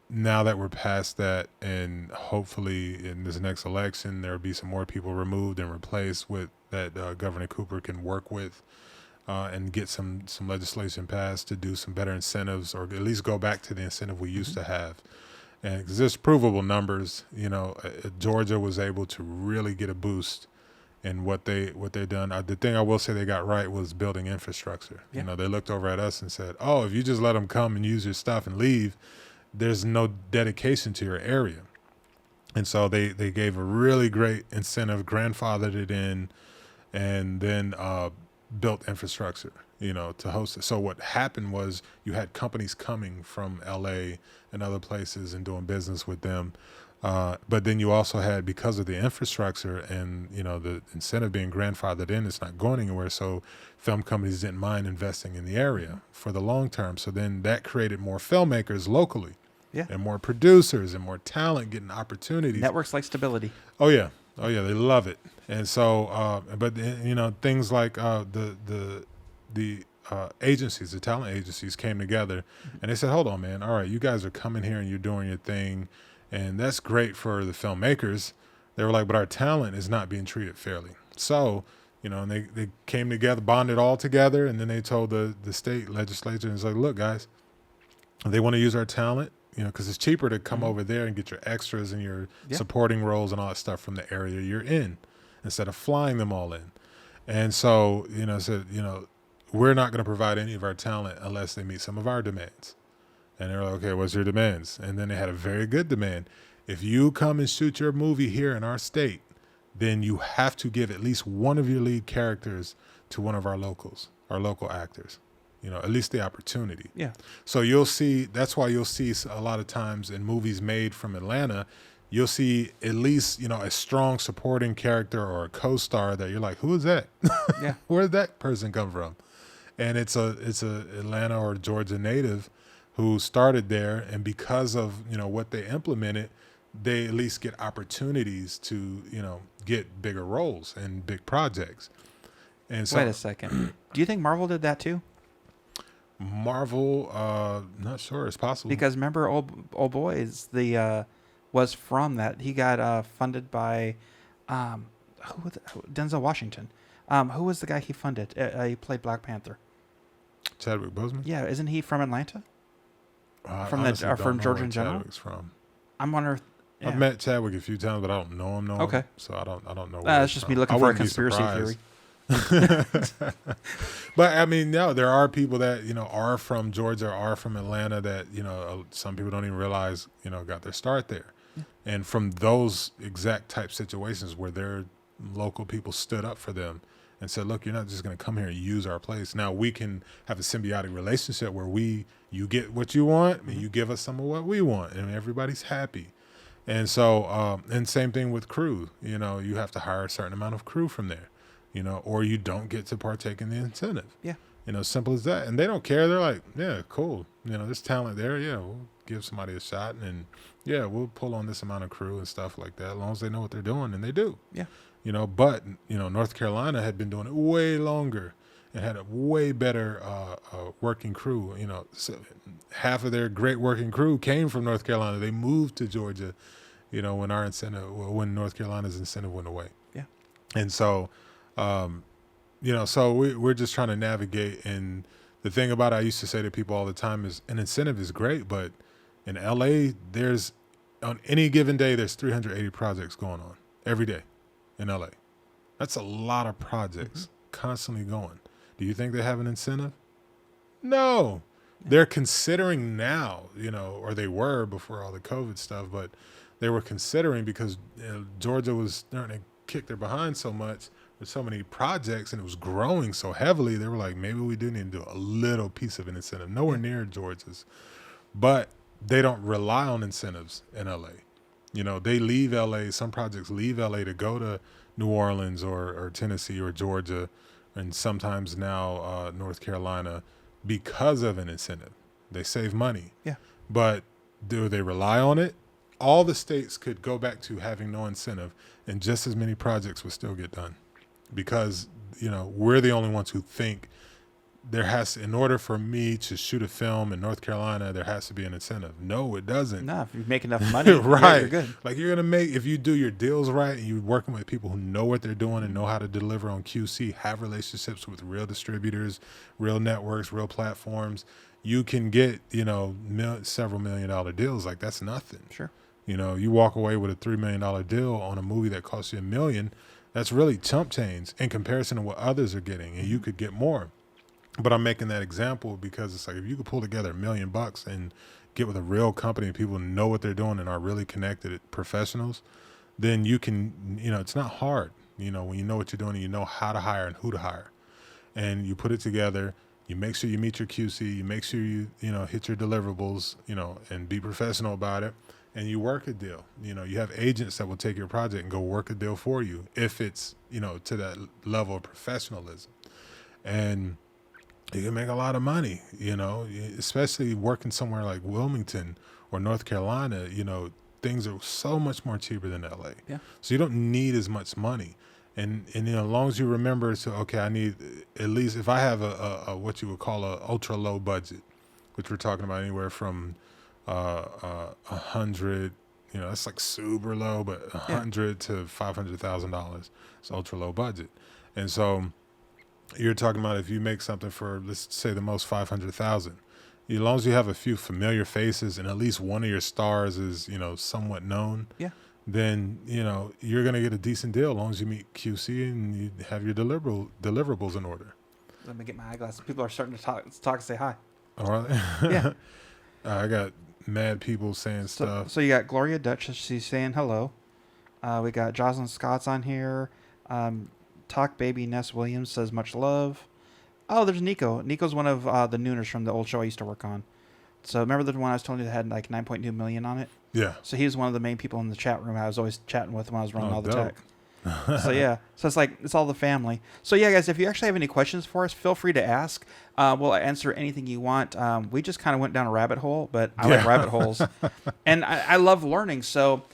now that we're past that, and hopefully in this next election, there'll be some more people removed and replaced with that Governor Cooper can work with and get some legislation passed to do some better incentives, or at least go back to the incentive we used to have. And because there's provable numbers, Georgia was able to really get a boost in what they've done. The thing I will say they got right was building infrastructure. Yeah. They looked over at us and said, "Oh, if you just let them come and use your stuff and leave, there's no dedication to your area." And so they gave a really great incentive, grandfathered it in, and then built infrastructure, to host it. So what happened was you had companies coming from LA and other places and doing business with them. But then you also had, because of the infrastructure and, the incentive being grandfathered in, it's not going anywhere. So film companies didn't mind investing in the area for the long term. So then that created more filmmakers locally, and more producers and more talent getting opportunities. Networks like stability. Oh yeah. They love it. And so, but things like the agencies, the talent agencies came together, and they said, "Hold on, man. All right, you guys are coming here and you're doing your thing. And that's great for the filmmakers." They were like, "But our talent is not being treated fairly." So, and they came together, bonded all together, and then they told the state legislature, and it's like, "Look, guys, they want to use our talent, because it's cheaper to come over there and get your extras and your supporting roles and all that stuff from the area you're in, instead of flying them all in." And so, said, we're not going to provide any of our talent unless they meet some of our demands. And they're like, "Okay, what's your demands?" And then they had a very good demand. "If you come and shoot your movie here in our state, then you have to give at least one of your lead characters to one of our local actors, at least the opportunity." Yeah. So that's why you'll see a lot of times in movies made from Atlanta, you'll see at least, a strong supporting character or a co-star that you're like, "Who is that?" Yeah. Where did that person come from? And it's a Atlanta or Georgia native who started there, and because of what they implemented, they at least get opportunities to get bigger roles and big projects. And so, wait a second, do you think Marvel did that too? Marvel, not sure, it's possible. Because remember, old boys, was from that. He got funded by Denzel Washington. Who was the guy he funded? He played Black Panther. Chadwick Boseman. Yeah, isn't he from Atlanta? From Georgia in general. Chadwick's from. I'm wondering. Yeah. I've met Chadwick a few times, but I don't know him. Okay. So I don't know. That's just me looking for a conspiracy theory. But I mean, no, there are people that are from Georgia, are from Atlanta that some people don't even realize got their start there, and from those exact type situations where their local people stood up for them and said, "Look, you're not just going to come here and use our place. Now we can have a symbiotic relationship where you get what you want and you give us some of what we want, and everybody's happy." And so, and same thing with crew. You have to hire a certain amount of crew from there, or you don't get to partake in the incentive. Yeah. Simple as that. And they don't care. They're like, "Yeah, cool. There's talent there. Yeah, we'll give somebody a shot, and yeah, we'll pull on this amount of crew and stuff like that, as long as they know what they're doing, and they do. Yeah. But North Carolina had been doing it way longer and had a way better working crew. So half of their great working crew came from North Carolina. They moved to Georgia, when North Carolina's incentive went away. Yeah. And so, so we're just trying to navigate. And the thing about it, I used to say to people all the time is an incentive is great, but in LA, on any given day, there's 380 projects going on every day in LA. That's a lot of projects constantly going. Do you think they have an incentive? No. They're considering now, or they were before all the COVID stuff, but they were considering because Georgia was starting to kick their behind so much with so many projects and it was growing so heavily. They were like, maybe we do need to do a little piece of an incentive. Nowhere near Georgia's. But they don't rely on incentives in LA. They leave LA. Some projects leave LA to go to New Orleans or Tennessee or Georgia, and sometimes now North Carolina because of an incentive. They save money. Yeah. But do they rely on it? All the states could go back to having no incentive and just as many projects would still get done because, we're the only ones who think in order for me to shoot a film in North Carolina, there has to be an incentive. No, it doesn't. No, if you make enough money, right. You're good. Like you're going to if you do your deals right and you're working with people who know what they're doing and know how to deliver on QC, have relationships with real distributors, real networks, real platforms, you can get, several $1 million deals. Like that's nothing. Sure. You walk away with a $3 million deal on a movie that costs you $1 million. That's really chump change in comparison to what others are getting, and you could get more. But I'm making that example because it's like if you could pull together $1 million and get with a real company and people who know what they're doing and are really connected professionals, then you can, it's not hard. When you know what you're doing and you know how to hire and who to hire, and you put it together. You make sure you meet your QC. You make sure you hit your deliverables. And be professional about it. And you work a deal. You have agents that will take your project and go work a deal for you if it's, to that level of professionalism. And you can make a lot of money, especially working somewhere like Wilmington or North Carolina, things are so much more cheaper than LA. Yeah. So you don't need as much money. And as long as you remember, I need at least, if I have a what you would call a ultra low budget, which we're talking about anywhere from 100, that's like super low, but 100 to $500,000. It's ultra low budget. And so you're talking about if you make something for, let's say the most 500,000, as long as you have a few familiar faces and at least one of your stars is, somewhat known. Yeah. Then, you're going to get a decent deal as long as you meet QC and you have your deliverables in order. Let me get my eyeglasses. People are starting to talk and say hi. All right. Yeah. I got mad people saying stuff. So you got Gloria Dutch. She's saying hello. We got Jocelyn Scott's on here. Talk Baby Ness Williams says much love. Oh, there's Nico. Nico's one of the Nooners from the old show I used to work on. So remember the one I was telling you that had like 9.2 million on it? Yeah. So he was one of the main people in the chat room I was always chatting with when I was running all the dope. tech. So yeah. So it's all the family. So yeah, guys, if you actually have any questions for us, feel free to ask. We'll answer anything you want. We just kind of went down a rabbit hole, but I like rabbit holes. And I love learning. So,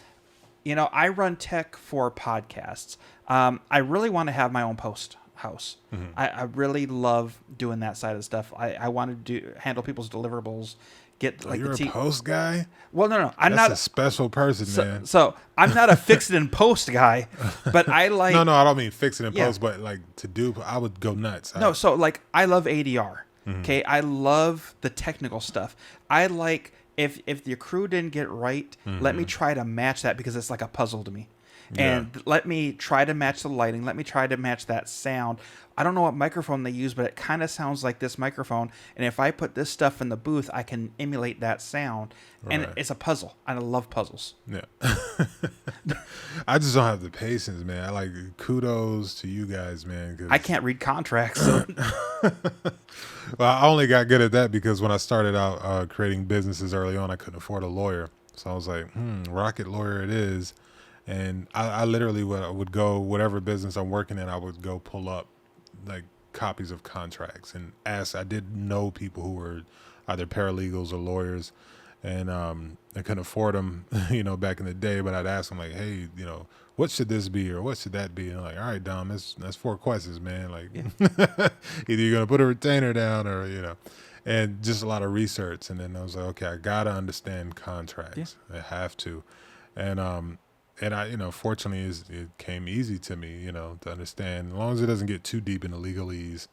I run tech for podcasts. I really want to have my own post house. Mm-hmm. I really love doing that side of stuff. I want to handle people's deliverables. Get like you're a post guy? Well, no, I'm That's not a special person, man. So I'm not a fix it and post guy, but I like. No, I don't mean fix it and post, but like to do, I would go nuts. So like I love ADR. Mm-hmm. Okay, I love the technical stuff. I like if your crew didn't get right, let me try to match that because it's like a puzzle to me. And let me try to match the lighting. Let me try to match that sound. I don't know what microphone they use, but it kind of sounds like this microphone. And if I put this stuff in the booth, I can emulate that sound. Right. And it's a puzzle. I love puzzles. Yeah. I just don't have the patience, man. I like kudos to you guys, man. 'Cause I can't read contracts. So. Well, I only got good at that because when I started out creating businesses early on, I couldn't afford a lawyer. So I was like, rocket lawyer it is. And I literally would go, whatever business I'm working in, I would go pull up like copies of contracts and ask. I did know people who were either paralegals or lawyers. and I couldn't afford them, back in the day. But I'd ask them like, hey, what should this be or what should that be? And I'm like, all right, Dom, that's 4 questions, man. Like, either you're gonna put a retainer down or and just a lot of research. And then I was like, okay, I gotta understand contracts. I have to, and I, fortunately, it came easy to me, to understand as long as it doesn't get too deep into legalese.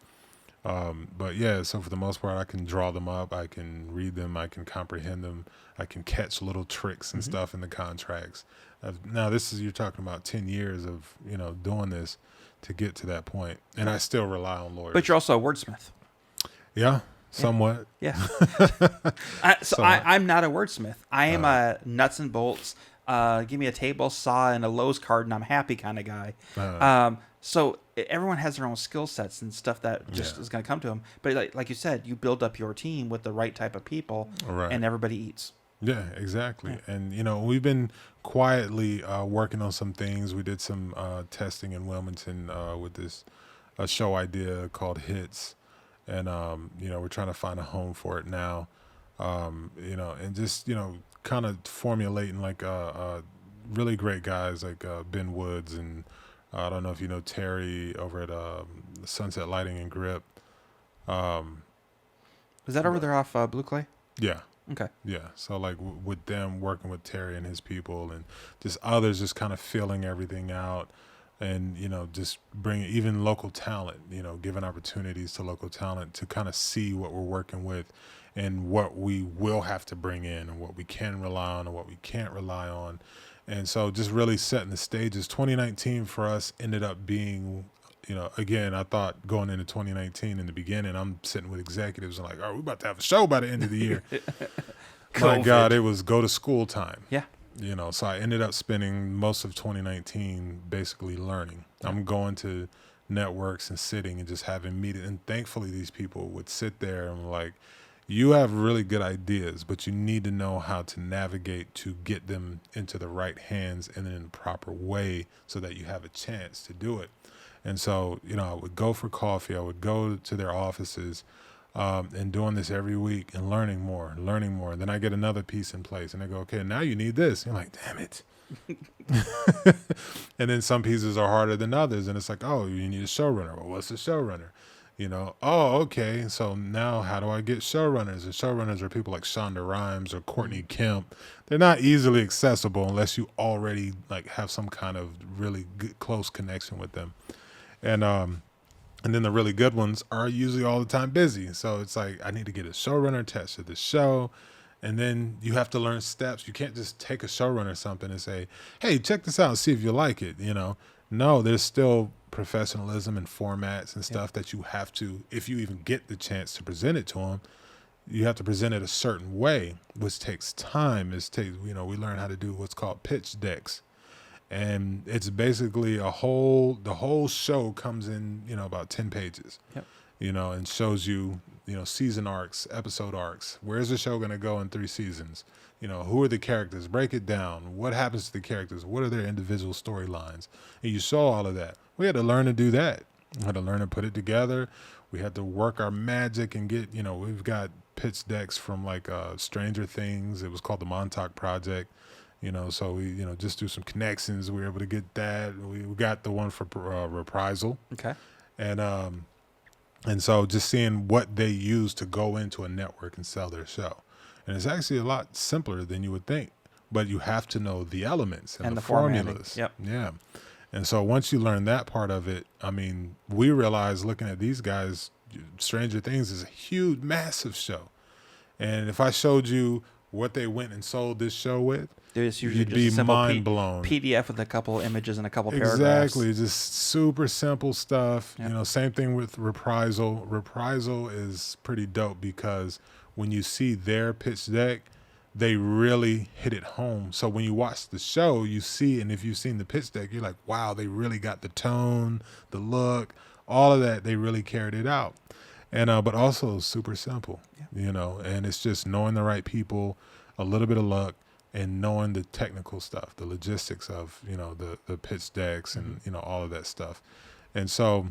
But yeah, so for the most part, I can draw them up, I can read them, I can comprehend them, I can catch little tricks and stuff in the contracts. Now you're talking about 10 years of, doing this to get to that point. And I still rely on lawyers. But you're also a wordsmith. Yeah, somewhat. Yeah. I'm not a wordsmith. I am a nuts and bolts, give me a table saw and a Lowe's card and I'm happy kind of guy. So everyone has their own skill sets and stuff that just is going to come to them. But like you said, you build up your team with the right type of people, and everybody eats. Yeah, exactly. Yeah. And, we've been quietly working on some things. We did some testing in Wilmington with this show idea called Hits. And, we're trying to find a home for it now, and just, kind of formulating like really great guys like Ben Woods and I don't know if you know Theyre over at Sunset Lighting and Grip. Is that over there off Blue Clay? Yeah. Okay. Yeah. So like with them working with Theyre and his people and just others just kind of filling everything out and, just bringing even local talent, giving opportunities to local talent to kind of see what we're working with and what we will have to bring in and what we can rely on and what we can't rely on. And so just really setting the stages. 2019 for us ended up being, again, I thought going into 2019 in the beginning, I'm sitting with executives and like, we're about to have a show by the end of the year. My God, it was go to school time. Yeah. So I ended up spending most of 2019 basically learning. Yeah. I'm going to networks and sitting and just having meetings. And thankfully these people would sit there and like, you have really good ideas, but you need to know how to navigate to get them into the right hands and in the proper way so that you have a chance to do it. And so, I would go for coffee. I would go to their offices and doing this every week and learning more. And then I get another piece in place and they go, okay, now you need this. And you're like, damn it. And then some pieces are harder than others. And it's like, oh, you need a showrunner. Well, what's a showrunner? Oh, okay. So now how do I get showrunners? And showrunners are people like Shonda Rhimes or Courtney Kemp. They're not easily accessible unless you already like have some kind of really good, close connection with them. And then the really good ones are usually all the time busy. So it's like, I need to get a showrunner attached to the show. And then you have to learn steps. You can't just take a showrunner something and say, hey, check this out and see if you like it. No, there's still professionalism and formats and stuff that you have to, if you even get the chance to present it to them, you have to present it a certain way, which takes time. We learn how to do what's called pitch decks. And it's basically the whole show comes in, about 10 pages, and shows you, season arcs, episode arcs. Where's the show going to go in 3 seasons? Who are the characters? Break it down. What happens to the characters? What are their individual storylines? And you saw all of that. We had to learn to do that. We had to learn to put it together. We had to work our magic and get, we've got pitch decks from like Stranger Things. It was called the Montauk Project. So we, just do some connections. We were able to get that. We got the one for Reprisal. Okay. And so just seeing what they use to go into a network and sell their show. And it's actually a lot simpler than you would think, but you have to know the elements and the formulas. Yep. Yeah. And so once you learn that part of it, we realized looking at these guys, Stranger Things is a huge, massive show. And if I showed you what they went and sold this show with, there's usually you'd just be a simple mind blown. PDF with a couple images and a couple paragraphs. Exactly, just super simple stuff. Yep. Same thing with Reprisal. Reprisal is pretty dope because when you see their pitch deck, they really hit it home. So when you watch the show, you see, and if you've seen the pitch deck, you're like, wow, they really got the tone, the look, all of that. They really carried it out. And but also super simple, and it's just knowing the right people, a little bit of luck, and knowing the technical stuff, the logistics of, the pitch decks and, all of that stuff. And so,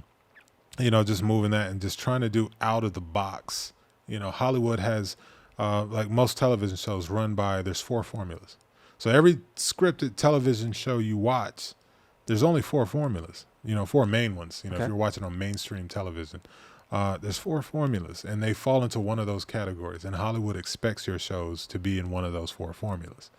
just moving that and just trying to do out of the box. Hollywood has like most television shows run by, there's 4 formulas. So every scripted television show you watch, there's only 4 formulas, 4 main ones. If you're watching on mainstream television, there's 4 formulas, and they fall into one of those categories. And Hollywood expects your shows to be in one of those 4 formulas.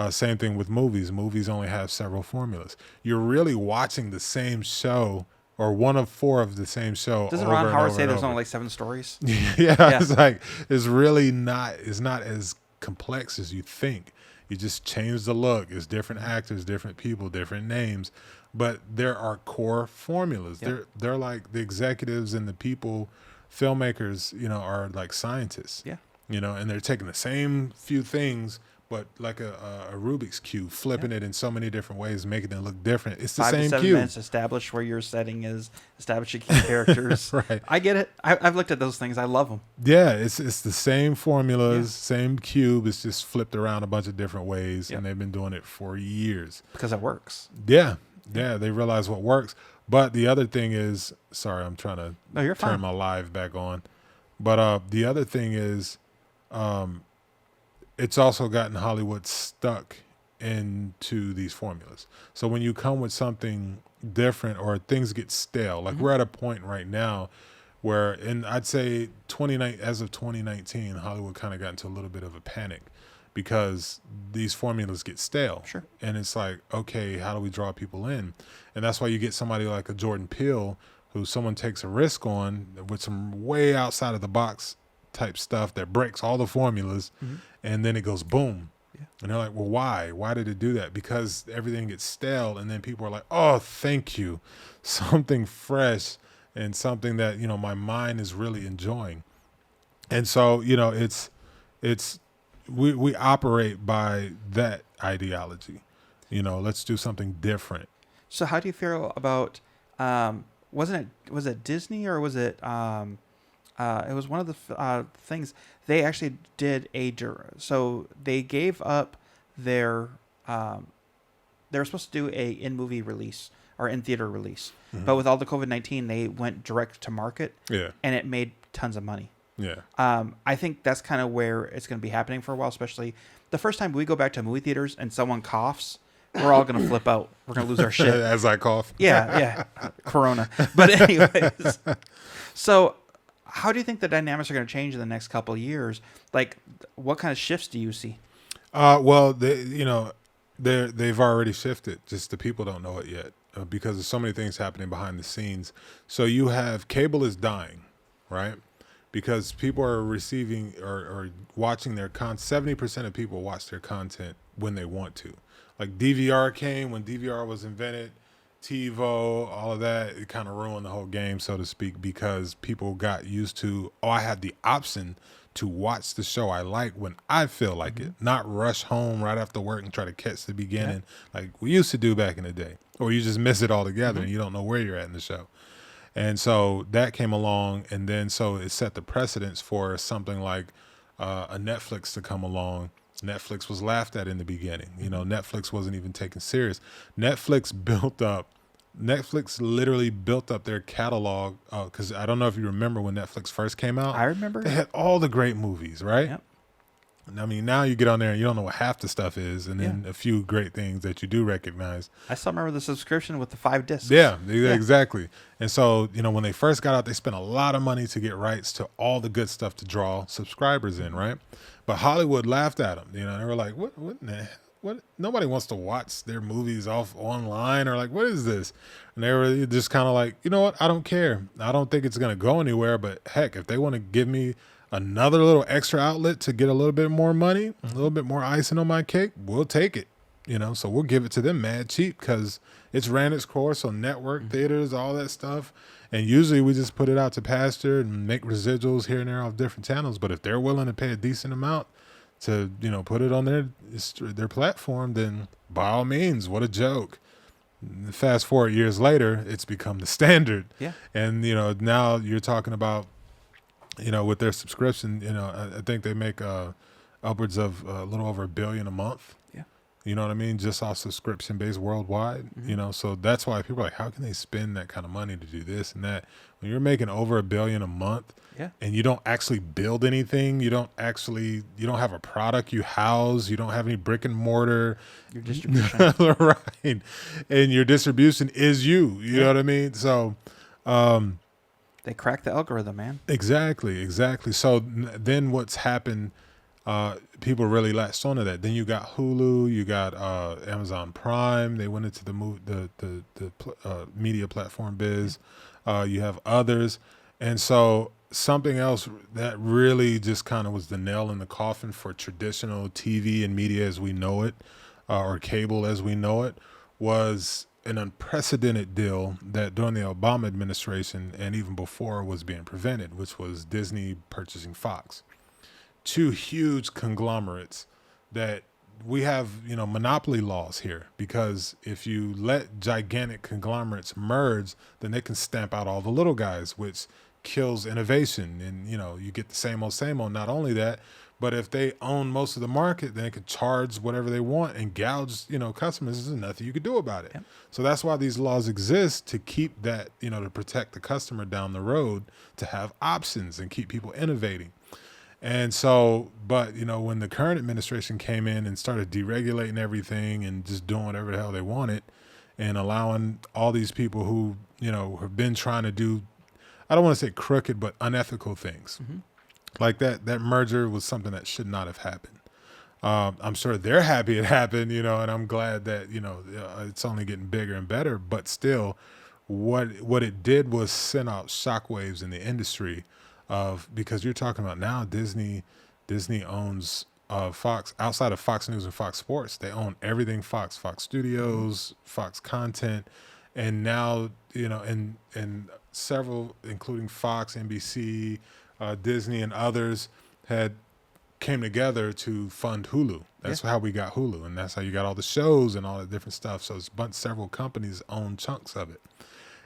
Same thing with movies. Movies only have several formulas. You're really watching the same show, or one of 4 of the same show. Doesn't over Ron and Howard over say and there's over. only like 7 stories? Yeah, it's like, it's really not, it's not as complex as you think. You just change the look. It's different actors, different people, different names, but there are core formulas. Yep. They're like the executives and the people, filmmakers, are like scientists. Yeah. And they're taking the same few things, but like a Rubik's cube, flipping it in so many different ways, making it look different. It's the 5 same to 7 cube. minutes, establish where your setting is, establish your key characters. Right. I get it. I've looked at those things. I love them. Yeah, it's the same formulas, same cube. It's just flipped around a bunch of different ways, and they've been doing it for years. Because it works. Yeah, they realize what works. But the other thing is, sorry, I'm trying to You're turn fine. my live back on. But the other thing is, it's also gotten Hollywood stuck into these formulas. So when you come with something different, or things get stale, like we're at a point right now where, and I'd say as of 2019, Hollywood kind of got into a little bit of a panic because these formulas get stale. Sure. And it's like, okay, how do we draw people in? And that's why you get somebody like a Jordan Peele, who someone takes a risk on with some way outside of the box type stuff that breaks all the formulas, and then it goes boom. Yeah. And they're like, well, why? Why did it do that? Because everything gets stale, and then people are like, oh, thank you. Something fresh and something that, my mind is really enjoying. And so, we operate by that ideology. Let's do something different. So how do you feel about was it Disney, or was it it was one of the things they actually did so they gave up their they were supposed to do a in-movie release or in-theater release, but with all the COVID-19, they went direct to market, and it made tons of money. I think that's kind of where it's going to be happening for a while, especially the first time we go back to movie theaters and someone coughs, we're all going to flip out. We're going to lose our shit. As I cough. Yeah. Corona. But anyways, so how do you think the dynamics are going to change in the next couple of years? Like, what kind of shifts do you see? Well, they've already shifted. Just the people don't know it yet because there's so many things happening behind the scenes. So you have cable is dying, right? Because people are receiving or watching their 70% of people watch their content when they want to. Like DVR came when DVR was invented, TiVo, all of that, it kind of ruined the whole game, so to speak, because people got used to, I had the option to watch the show I like when I feel like it, not rush home right after work and try to catch the beginning like we used to do back in the day. Or you just miss it altogether and you don't know where you're at in the show. And so that came along, and then so it set the precedence for something like a Netflix to come along. Netflix was laughed at in the beginning. Netflix wasn't even taken serious. Netflix literally built up their catalog, because I don't know if you remember when Netflix first came out. I remember. They had all the great movies, right? Yep. I mean, now you get on there and you don't know what half the stuff is, and then a few great things that you do recognize. I still remember the subscription with the 5 discs. Yeah, exactly. And so, when they first got out, they spent a lot of money to get rights to all the good stuff to draw subscribers in, right? But Hollywood laughed at them. They were like, what in the hell? What? Nobody wants to watch their movies off online, or like, what is this? And they were just kind of like, you know what? I don't care. I don't think it's going to go anywhere, but heck, if they want to give me another little extra outlet to get a little bit more money, a little bit more icing on my cake, we'll take it. So we'll give it to them mad cheap because it's ran its course on network theaters, all that stuff. And usually we just put it out to pasture and make residuals here and there off different channels. But if they're willing to pay a decent amount to, put it on their platform, then by all means, what a joke. Fast forward years later, it's become the standard. Yeah. And, now you're talking about, with their subscription, I think they make upwards of a little over $1 billion a month. Yeah. You know what I mean? Just off subscription based worldwide. You know, so that's why people are like, how can they spend that kind of money to do this and that? When you're making over $1 billion a month, Yeah. and you don't actually build anything, you don't have a product you house, you don't have any brick and mortar, Your distribution. right? And your distribution is you. You know what I mean? So, They cracked the algorithm, man. exactly. So then what's happened? People really latched onto that. Then you got Hulu, you got Amazon Prime. They went into the media platform biz. You have others, and so something else that really just kind of was the nail in the coffin for traditional TV and media as we know it, or cable as we know it, was an unprecedented deal that during the Obama administration and even before was being prevented, which was Disney purchasing Fox. Two huge conglomerates that we have, monopoly laws here, because if you let gigantic conglomerates merge, then they can stamp out all the little guys, which kills innovation. And, you get the same old. Not only that, but if they own most of the market, then they could charge whatever they want and gouge, customers. There's nothing you could do about it. Yep. So that's why these laws exist, to keep that, to protect the customer down the road, to have options and keep people innovating. And so, but, when the current administration came in and started deregulating everything and just doing whatever the hell they wanted, and allowing all these people who, have been trying to do, I don't want to say crooked, but unethical things. Like that merger was something that should not have happened. I'm sure they're happy it happened, and I'm glad that, it's only getting bigger and better. But still, what it did was send out shockwaves in the industry because you're talking about now Disney owns Fox. Outside of Fox News and Fox Sports, they own everything Fox Studios, Fox content, and now, and several, including Fox, NBC, Disney, and others came together to fund Hulu. That's how we got Hulu, and that's how you got all the shows and all the different stuff. So several companies own chunks of it.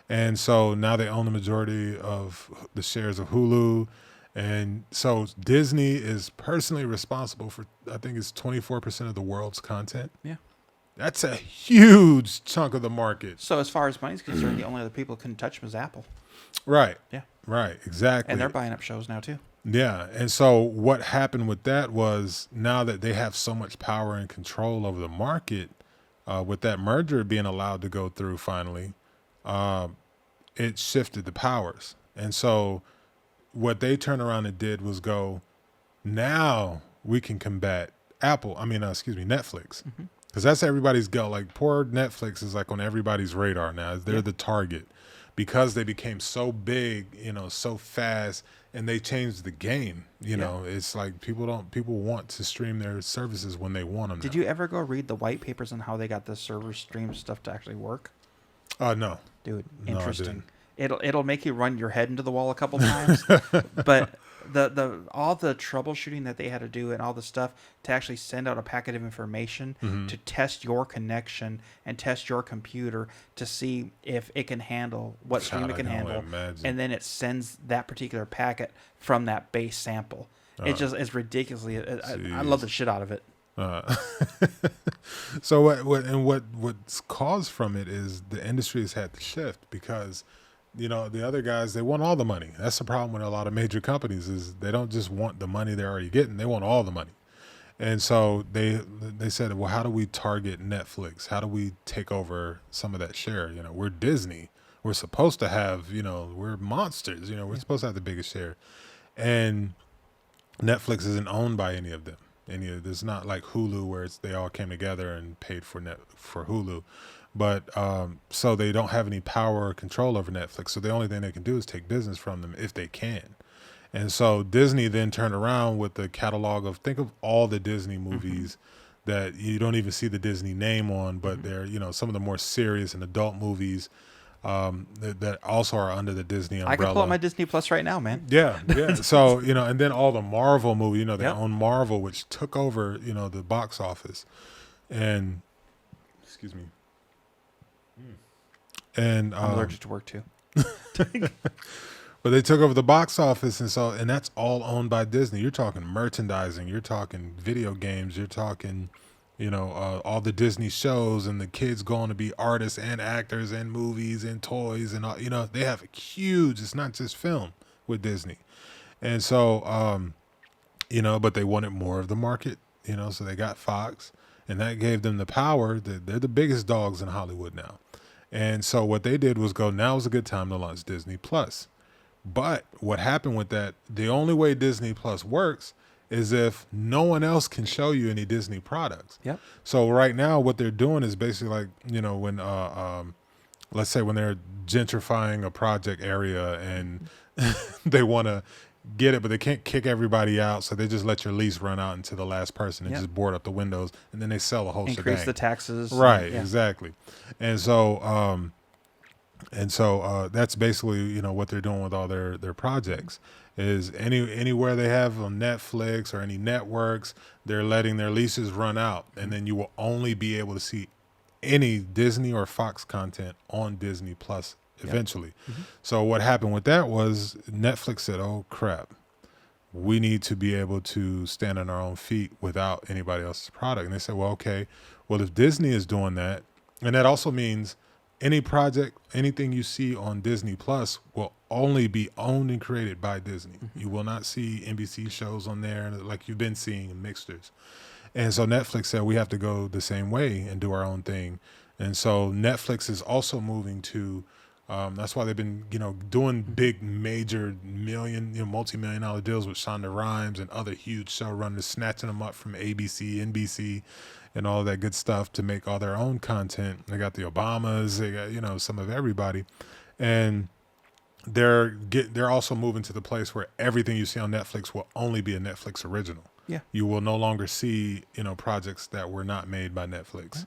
And so now they own the majority of the shares of Hulu. And so Disney is personally responsible for, I think it's 24% of the world's content. Yeah. That's a huge chunk of the market. So as far as money's concerned, the only other people who couldn't touch them is Apple. Right. Yeah. Right. Exactly. And they're buying up shows now too. Yeah. And so what happened with that was, now that they have so much power and control over the market, with that merger being allowed to go through finally, it shifted the powers. And so what they turned around and did was go, now we can combat Netflix. Because that's everybody's go. Like, poor Netflix is like on everybody's radar now. They're the target because they became so big, so fast, and they changed the game. You know, it's like people want to stream their services when they want them. Did you ever go read the white papers on how they got the server stream stuff to actually work? No. Dude, No, interesting. It'll make you run your head into the wall a couple times, but the all the troubleshooting that they had to do and all the stuff to actually send out a packet of information to test your connection and test your computer to see if it can handle what stream it can handle, and then it sends that particular packet from that base sample. It's ridiculously. I love the shit out of it. So what's caused from it is the industry has had to shift because, the other guys, they want all the money. That's the problem with a lot of major companies, is they don't just want the money they're already getting. They want all the money. And so they said, well, how do we target Netflix? How do we take over some of that share? We're Disney. We're supposed to have, we're monsters. We're supposed to have the biggest share. And Netflix isn't owned by any of them. It's not like Hulu where they all came together and paid for Hulu. But so they don't have any power or control over Netflix. So the only thing they can do is take business from them if they can. And so Disney then turned around with the catalog of, think of all the Disney movies that you don't even see the Disney name on, but they're, some of the more serious and adult movies that also are under the Disney umbrella. I can pull up my Disney Plus right now, man. Yeah. So, and then all the Marvel movies, they own Marvel, which took over, the box office. And, excuse me. And I'm allergic to work too. But they took over the box office, and that's all owned by Disney. You're talking merchandising, you're talking video games, you're talking all the Disney shows and the kids going to be artists and actors and movies and toys and all, they have a huge, it's not just film with Disney. And so, but they wanted more of the market, so they got Fox, and that gave them the power. They're the biggest dogs in Hollywood now. And so what they did was go, now is a good time to launch Disney Plus. But what happened with that, the only way Disney Plus works is if no one else can show you any Disney products. Yep. So right now what they're doing is basically like, when let's say when they're gentrifying a project area and they want to get it, but they can't kick everybody out, so they just let your lease run out into the last person and just board up the windows, and then they sell a whole Increase shebang. the taxes. Right, exactly. And so that's basically, what they're doing with all their projects is anywhere they have on Netflix or any networks, they're letting their leases run out, and then you will only be able to see any Disney or Fox content on Disney Plus eventually. So what happened with that was Netflix said, oh crap, we need to be able to stand on our own feet without anybody else's product. And they said, well, okay, well, if Disney is doing that, and that also means any project, anything you see on Disney Plus will only be owned and created by Disney. You will not see NBC shows on there like you've been seeing in mixtures. And so Netflix said we have to go the same way and do our own thing. And so Netflix is also moving to, that's why they've been, doing big, major multi-million-dollar deals with Shonda Rhimes and other huge showrunners, snatching them up from ABC, NBC, and all that good stuff to make all their own content. They got the Obamas, they got, some of everybody. And they're also moving to the place where everything you see on Netflix will only be a Netflix original. Yeah. You will no longer see, projects that were not made by Netflix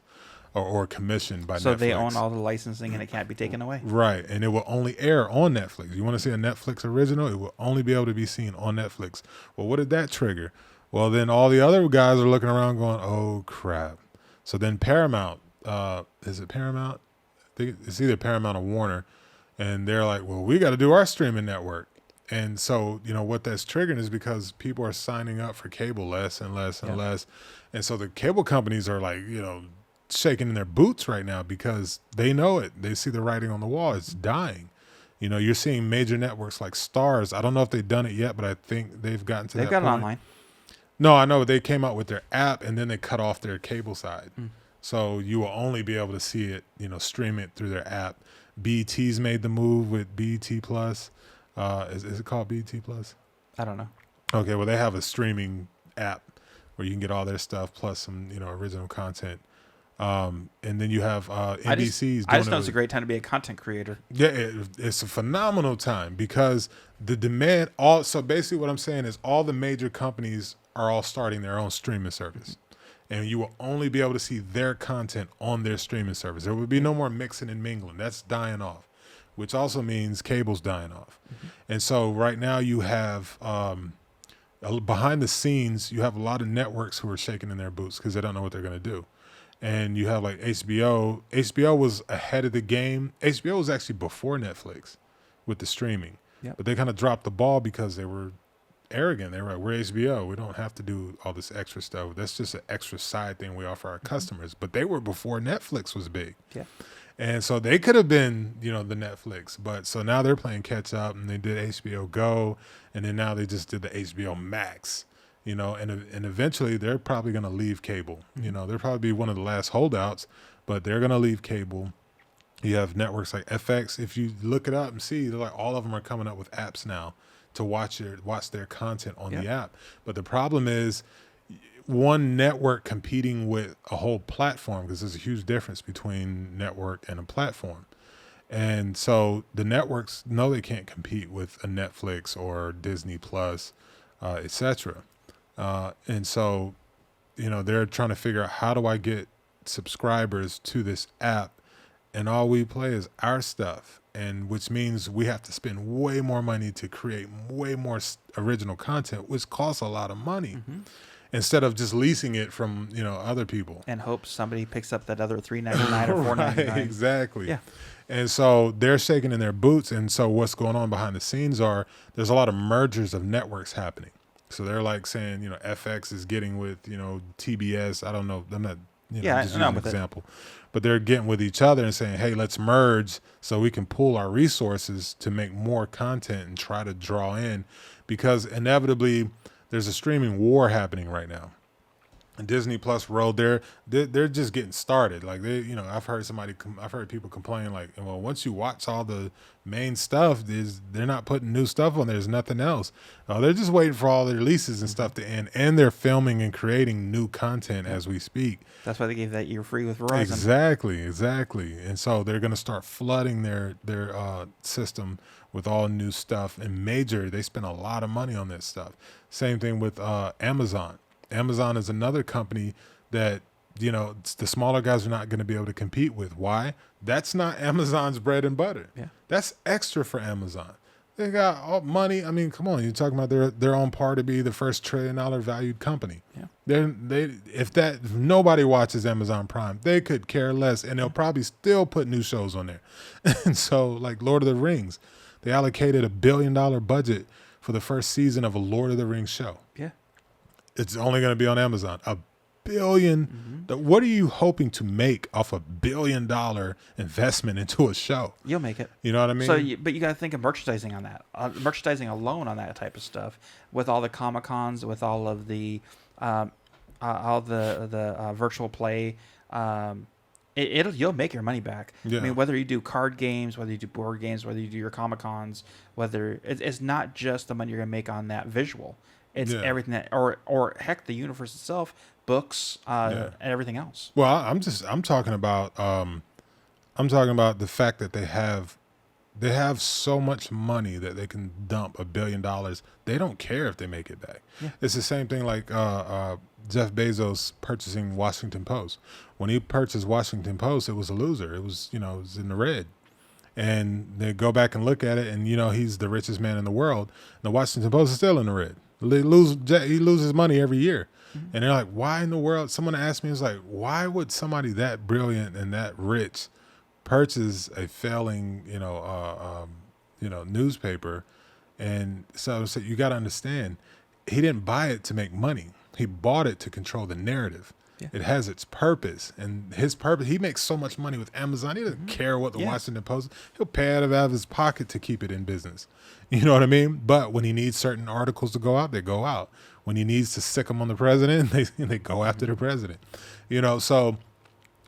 or commissioned by Netflix. So they own all the licensing and it can't be taken away. Right. And it will only air on Netflix. You want to see a Netflix original, it will only be able to be seen on Netflix. Well, what did that trigger? Well, then all the other guys are looking around going, oh, crap. So then Paramount, is it Paramount? I think it's either Paramount or Warner. And they're like, well, we got to do our streaming network. And so, what that's triggering is because people are signing up for cable less and less and less. And so the cable companies are like, shaking in their boots right now because they know it. They see the writing on the wall. It's dying. You're seeing major networks like Stars. I don't know if they've done it yet, but I think they've gotten to that point. They've got it online. No, I know. They came out with their app and then they cut off their cable side. So you will only be able to see it, stream it through their app. BET's made the move with BET Plus. Is it called BET Plus? I don't know. Okay, well, they have a streaming app where you can get all their stuff plus some, original content. And then you have NBC's. I just know it's a great time to be a content creator. Yeah, it's a phenomenal time because the demand. So basically, what I'm saying is all the major companies are all starting their own streaming service, and you will only be able to see their content on their streaming service. There will be no more mixing and mingling. That's dying off, which also means cable's dying off. And so right now you have behind the scenes, you have a lot of networks who are shaking in their boots because they don't know what they're going to do. And you have like HBO. HBO was ahead of the game. HBO was actually before Netflix with the streaming. Yep. But they kind of dropped the ball because they were arrogant. They were like, we're HBO. We don't have to do all this extra stuff. That's just an extra side thing we offer our customers. But they were before Netflix was big. Yeah. And so they could have been, the Netflix. But so now they're playing catch up and they did HBO Go. And then now they just did the HBO Max. And eventually they're probably going to leave cable. They'll probably be one of the last holdouts, but they're going to leave cable. You have networks like FX. If you look it up and see, they're like all of them are coming up with apps now to watch their content on the app. But the problem is one network competing with a whole platform because there's a huge difference between network and a platform. And so the networks know they can't compete with a Netflix or Disney Plus, etc. And so, they're trying to figure out how do I get subscribers to this app, and all we play is our stuff, and which means we have to spend way more money to create way more original content, which costs a lot of money, instead of just leasing it from other people and hope somebody picks up that other $3.99 or $4.99. Right, exactly. Yeah. And so they're shaking in their boots. And so what's going on behind the scenes there's a lot of mergers of networks happening. So they're like saying, FX is getting with, TBS. I don't know. I'm not, Yeah, just I know, using an but example. But they're getting with each other and saying, hey, let's merge so we can pool our resources to make more content and try to draw in, because inevitably there's a streaming war happening right now. And Disney Plus rolled they're just getting started. Like I've heard people complain like, well, once you watch all the main stuff, they're not putting new stuff on there. There's nothing else. They're just waiting for all the releases and stuff to end, and they're filming and creating new content as we speak. That's why they gave that year free with Verizon. Exactly. And so they're going to start flooding their system with all new stuff. And they spend a lot of money on this stuff. Same thing with Amazon. Amazon is another company that, the smaller guys are not going to be able to compete with. Why? That's not Amazon's bread and butter. Yeah. That's extra for Amazon. They got all money. I mean, come on, you're talking about they're on par to be the first $1 trillion valued company. Yeah. If nobody watches Amazon Prime, they could care less, and they'll probably still put new shows on there. And so, like Lord of the Rings, they allocated $1 billion budget for the first season of a Lord of the Rings show. Yeah. It's only going to be on Amazon. $1 billion. What are you hoping to make off $1 billion investment into a show? You'll make it. You know what I mean? But you got to think of merchandising on that. Merchandising alone on that type of stuff, with all the Comic Cons, with all of the virtual play. You'll make your money back. Yeah. I mean, whether you do card games, whether you do board games, whether you do your Comic Cons, whether it's not just the money you're gonna make on that visual. It's everything that, or heck, the universe itself, books, and everything else. Well, I'm talking about the fact that they have so much money that they can dump $1 billion. They don't care if they make it back. Yeah. It's the same thing like Jeff Bezos purchasing Washington Post. When he purchased Washington Post, it was a loser. It was, it was in the red. And they go back and look at it, and he's the richest man in the world. The Washington Post is still in the red. He loses money every year. Mm-hmm. And they're like, why in the world? Someone asked me, it's like, why would somebody that brilliant and that rich purchase a failing, newspaper? And so you got to understand, he didn't buy it to make money. He bought it to control the narrative. Yeah. It has its purpose, and his purpose. He makes so much money with Amazon. He doesn't care what the Washington Post. He'll pay it out of his pocket to keep it in business. You know what I mean? But when he needs certain articles to go out, they go out. When he needs to sick them on the president, they go after the president. So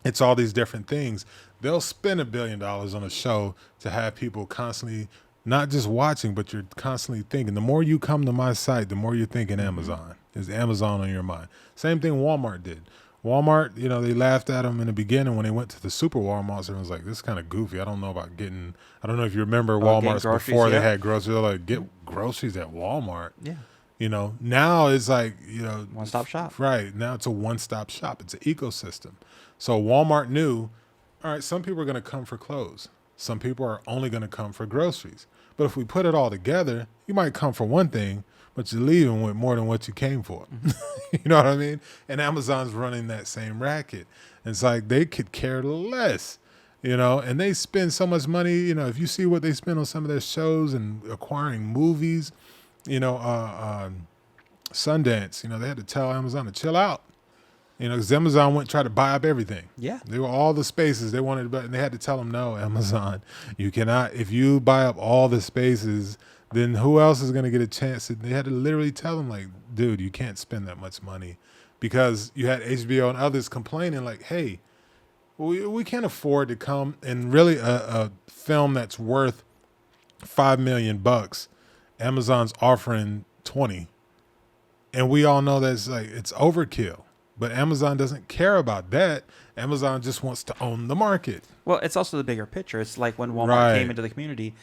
it's all these different things. They'll spend $1 billion on a show to have people constantly not just watching, but you're constantly thinking. The more you come to my site, the more you're thinking Amazon. Is Amazon on your mind? Same thing Walmart did. Walmart, they laughed at them in the beginning when they went to the Super Walmarts. Everyone's like, this is kind of goofy. I don't know if you remember Walmarts before they had groceries. They're like, get groceries at Walmart. Yeah. Now it's like, one-stop shop. Right. Now it's a one-stop shop. It's an ecosystem. So Walmart knew, all right, some people are going to come for clothes. Some people are only going to come for groceries. But if we put it all together, you might come for one thing, but you're leaving with more than what you came for. You know what I mean? And Amazon's running that same racket. It's like they could care less, and they spend so much money. If you see what they spend on some of their shows and acquiring movies, Sundance, they had to tell Amazon to chill out. Because Amazon went and tried to buy up everything. Yeah. They were all the spaces they wanted to buy, and they had to tell them, no, Amazon, you cannot, if you buy up all the spaces, then who else is going to get a chance? They had to literally tell them, like, dude, you can't spend that much money, because you had HBO and others complaining like, hey, we can't afford to come, and really a film that's worth $5 million, Amazon's offering 20. And we all know that's like, it's overkill. But Amazon doesn't care about that. Amazon just wants to own the market. Well, it's also the bigger picture. It's like when Walmart came into the community.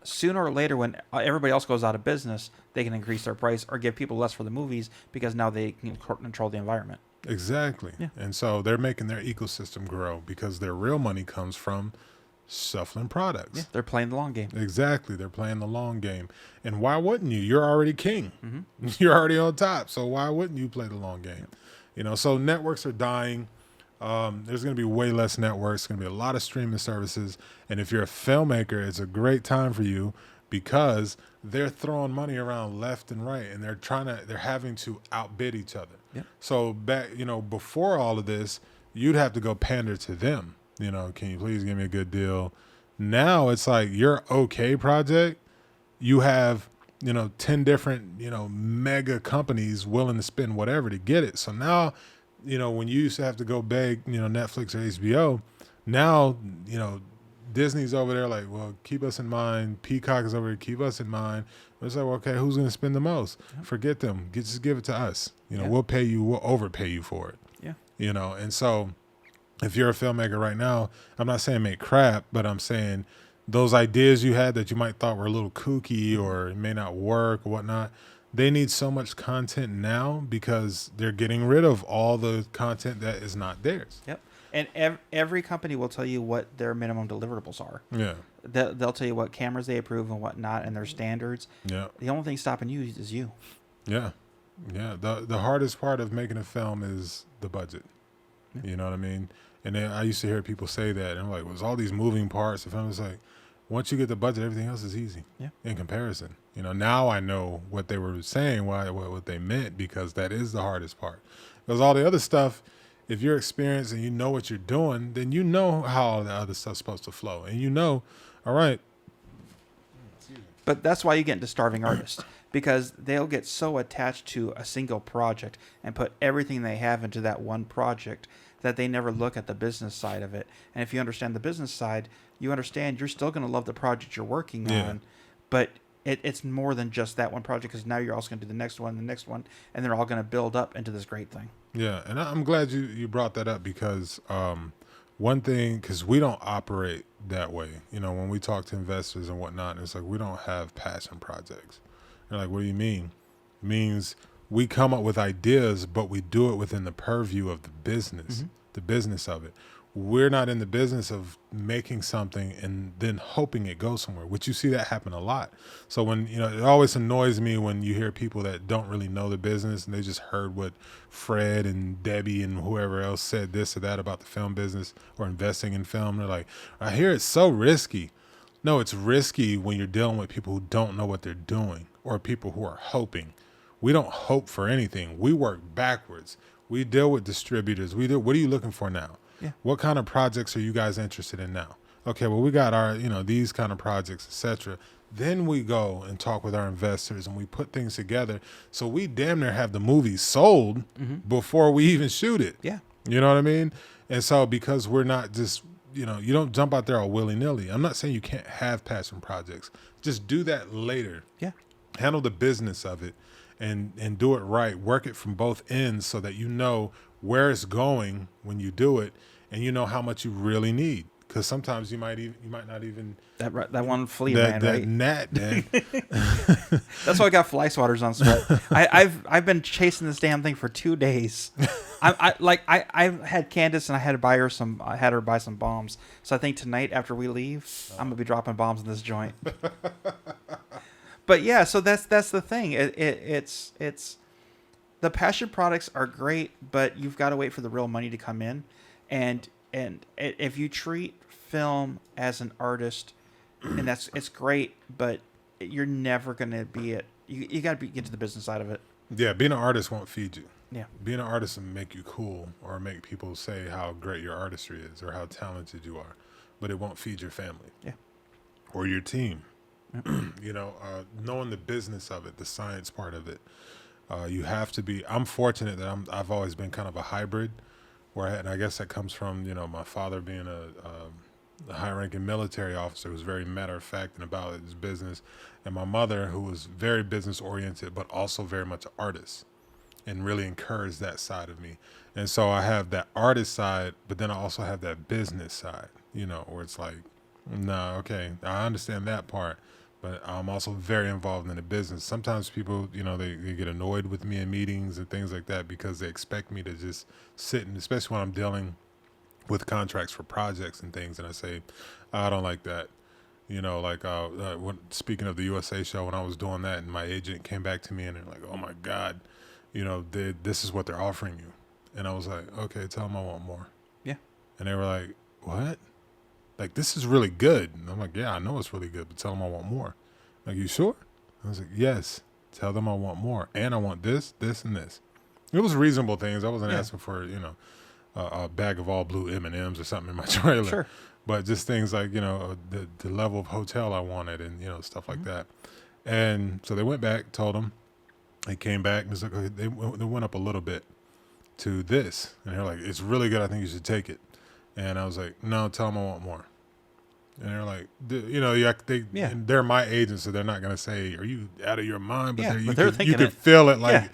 Sooner or later, when everybody else goes out of business, they can increase their price or give people less for the movies, because now they can control the environment. Exactly. Yeah. And so they're making their ecosystem grow, because their real money comes from shuffling products. Yeah, they're playing the long game. Exactly. They're playing the long game. And why wouldn't you? You're already king. Mm-hmm. You're already on top. So why wouldn't you play the long game? So networks are dying. There's going to be way less networks. It's going to be a lot of streaming services. And if you're a filmmaker, it's a great time for you, because they're throwing money around left and right, and they're having to outbid each other. Yeah. So back, before all of this, you'd have to go pander to them. Can you please give me a good deal? Now it's like your okay project, you have 10 different mega companies willing to spend whatever to get it. So now when you used to have to go beg Netflix or HBO, now Disney's over there like, well, keep us in mind. Peacock is over here, keep us in mind. It's like, well, okay, who's going to spend the most? Yeah. Forget them. Just give it to us. We'll pay you. We'll overpay you for it. Yeah. And so if you're a filmmaker right now, I'm not saying make crap, but I'm saying those ideas you had that you might thought were a little kooky or it may not work or whatnot, they need so much content now because they're getting rid of all the content that is not theirs. Yep. And every company will tell you what their minimum deliverables are. Yeah. They'll tell you what cameras they approve and what not and their standards. Yeah. The only thing stopping you is you. Yeah. Yeah. The hardest part of making a film is the budget. Yeah. You know what I mean? And then I used to hear people say that, and I'm like, was all these moving parts? The film was like, once you get the budget, everything else is easy. Yeah. In comparison. Now I know what they were saying, what they meant, because that is the hardest part. Because all the other stuff, if you're experienced and you know what you're doing, then you know how all the other stuff's supposed to flow. And all right. But that's why you get into starving artists, because they'll get so attached to a single project and put everything they have into that one project that they never look at the business side of it. And if you understand the business side, you understand you're still going to love the project you're working on, but it's more than just that one project, because now you're also going to do the next one, and they're all going to build up into this great thing. Yeah, and I'm glad you brought that up, because one thing, because we don't operate that way. When we talk to investors and whatnot, it's like we don't have passion projects. They're like, what do you mean? It means we come up with ideas, but we do it within the purview of the business, the business of it. We're not in the business of making something and then hoping it goes somewhere, which you see that happen a lot. So when, it always annoys me when you hear people that don't really know the business and they just heard what Fred and Debbie and whoever else said this or that about the film business or investing in film. They're like, I hear it's so risky. No, it's risky when you're dealing with people who don't know what they're doing or people who are hoping. We don't hope for anything. We work backwards. We deal with distributors. What are you looking for now? Yeah. What kind of projects are you guys interested in now? Okay, well, we got our, these kind of projects, etc. Then we go and talk with our investors and we put things together. So we damn near have the movie sold before we even shoot it. Yeah. You know what I mean? And so because we're not just, you don't jump out there all willy-nilly. I'm not saying you can't have passion projects. Just do that later. Yeah. Handle the business of it and do it right. Work it from both ends so that you know where it's going when you do it, and you know how much you really need. Because sometimes you might not even that one flea ran, that right? gnat, man. That's why I got fly swatters on Sweat. I've been chasing this damn thing for 2 days. I had Candace and I had her buy some bombs. So I think tonight after we leave, I'm gonna be dropping bombs in this joint. But yeah, so that's the thing. It's the passion products are great, but you've got to wait for the real money to come in, and if you treat film as an artist, and it's great, but you're never gonna be it. You got to get to the business side of it. Yeah, being an artist won't feed you. Yeah, being an artist will make you cool or make people say how great your artistry is or how talented you are, but it won't feed your family. Yeah, or your team. Knowing the business of it, the science part of it. You have to be. I'm fortunate that I've always been kind of a hybrid, and I guess that comes from my father being a high-ranking military officer who was very matter-of-fact and about his business, and my mother who was very business-oriented but also very much an artist, and really encouraged that side of me. And so I have that artist side, but then I also have that business side. Where it's like, no, okay, I understand that part. But I'm also very involved in the business. Sometimes people, they get annoyed with me in meetings and things like that because they expect me to just sit, and especially when I'm dealing with contracts for projects and things, and I say, I don't like that. Speaking of the USA show, when I was doing that and my agent came back to me and they're like, oh my God, this is what they're offering you. And I was like, okay, tell them I want more. Yeah. And they were like, what? Like, this is really good. And I'm like, yeah, I know it's really good, but tell them I want more. Like, you sure? I was like, yes. Tell them I want more. And I want this, this, and this. It was reasonable things. I wasn't asking for, a bag of all blue M&Ms or something in my trailer. Sure. But just things like, the level of hotel I wanted and, stuff like that. And so they went back, told them. They came back and was like, okay, they went up a little bit to this. And they're like, it's really good. I think you should take it. And I was like, no, tell them I want more. And they're like, they're my agents, so they're not going to say, are you out of your mind? But you could feel it like,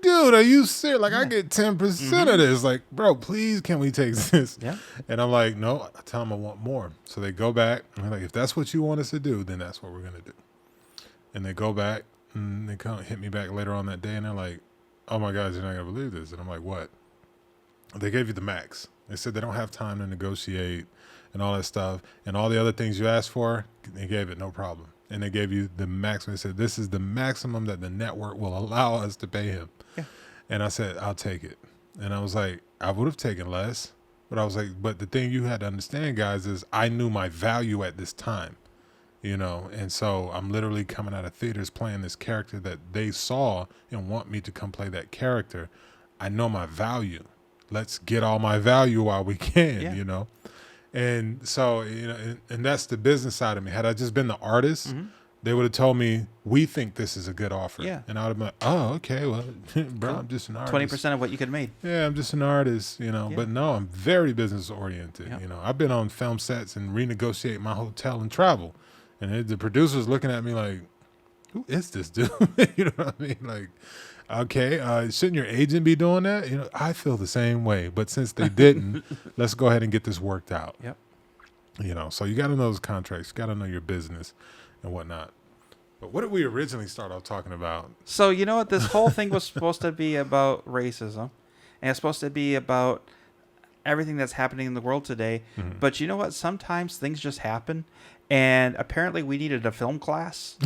dude, are you serious? Like, I get 10% of this. Like, bro, please, can we take this? Yeah. And I'm like, no, I tell them I want more. So they go back. And they're like, if that's what you want us to do, then that's what we're going to do. And they go back, and they come hit me back later on that day, and they're like, oh, my God, you're not going to believe this. And I'm like, what? They gave you the max. They said they don't have time to negotiate and all that stuff. And all the other things you asked for, they gave it no problem. And they gave you the maximum. They said, this is the maximum that the network will allow us to pay him. Yeah. And I said, I'll take it. And I was like, I would have taken less. But I was like, but the thing you had to understand, guys, is I knew my value at this time. And so I'm literally coming out of theaters playing this character that they saw and want me to come play that character. I know my value. Let's get all my value while we can, And so, and that's the business side of me. Had I just been the artist, they would have told me, we think this is a good offer. Yeah. And I would have been like, oh, okay, well, bro, I'm just an artist. 20% of what you could have made. Yeah, I'm just an artist, But no, I'm very business oriented. Yeah. I've been on film sets and renegotiate my hotel and travel. And the producer's looking at me like, who is this dude? You know what I mean? Like, okay, shouldn't your agent be doing that? I feel the same way. But since they didn't, let's go ahead and get this worked out. Yep. So you got to know those contracts. You got to know your business and whatnot. But what did we originally start off talking about? So, you know what? This whole thing was supposed to be about racism. And it's supposed to be about everything that's happening in the world today. Mm-hmm. But you know what? Sometimes things just happen. And apparently we needed a film class.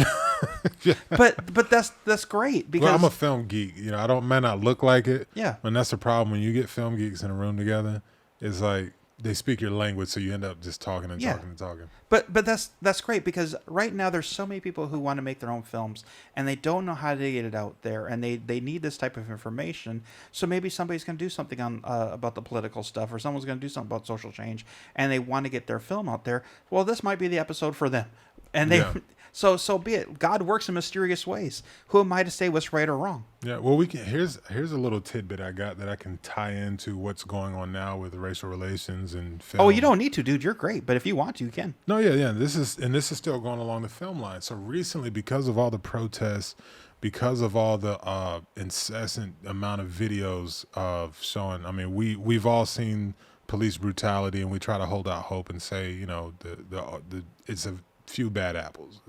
Yeah. But that's great because I'm a film geek. I may not look like it. Yeah. And that's the problem when you get film geeks in a room together. It's like they speak your language, so you end up just talking and talking and talking. But that's great because right now there's so many people who want to make their own films and they don't know how to get it out there and they need this type of information. So maybe somebody's going to do something on about the political stuff or someone's going to do something about social change and they want to get their film out there. Well, this might be the episode for them. And they so be it. God works in mysterious ways. Who am I to say what's right or wrong? Yeah, well, we can. Here's a little tidbit I got that I can tie into what's going on now with racial relations and film. Oh, you don't need to, dude. You're great, but if you want to, you can. No, yeah. This is still going along the film line. So recently, because of all the protests, because of all the incessant amount of videos of showing, I mean, we've all seen police brutality, and we try to hold out hope and say, the it's a few bad apples.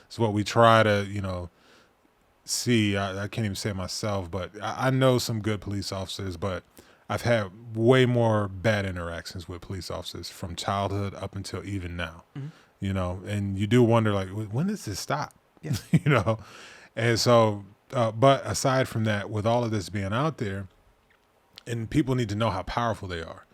It's what we try to, see. I can't even say it myself, but I know some good police officers, but I've had way more bad interactions with police officers from childhood up until even now, and you do wonder, like, when does this stop? Yeah. And so, but aside from that, with all of this being out there, and people need to know how powerful they are,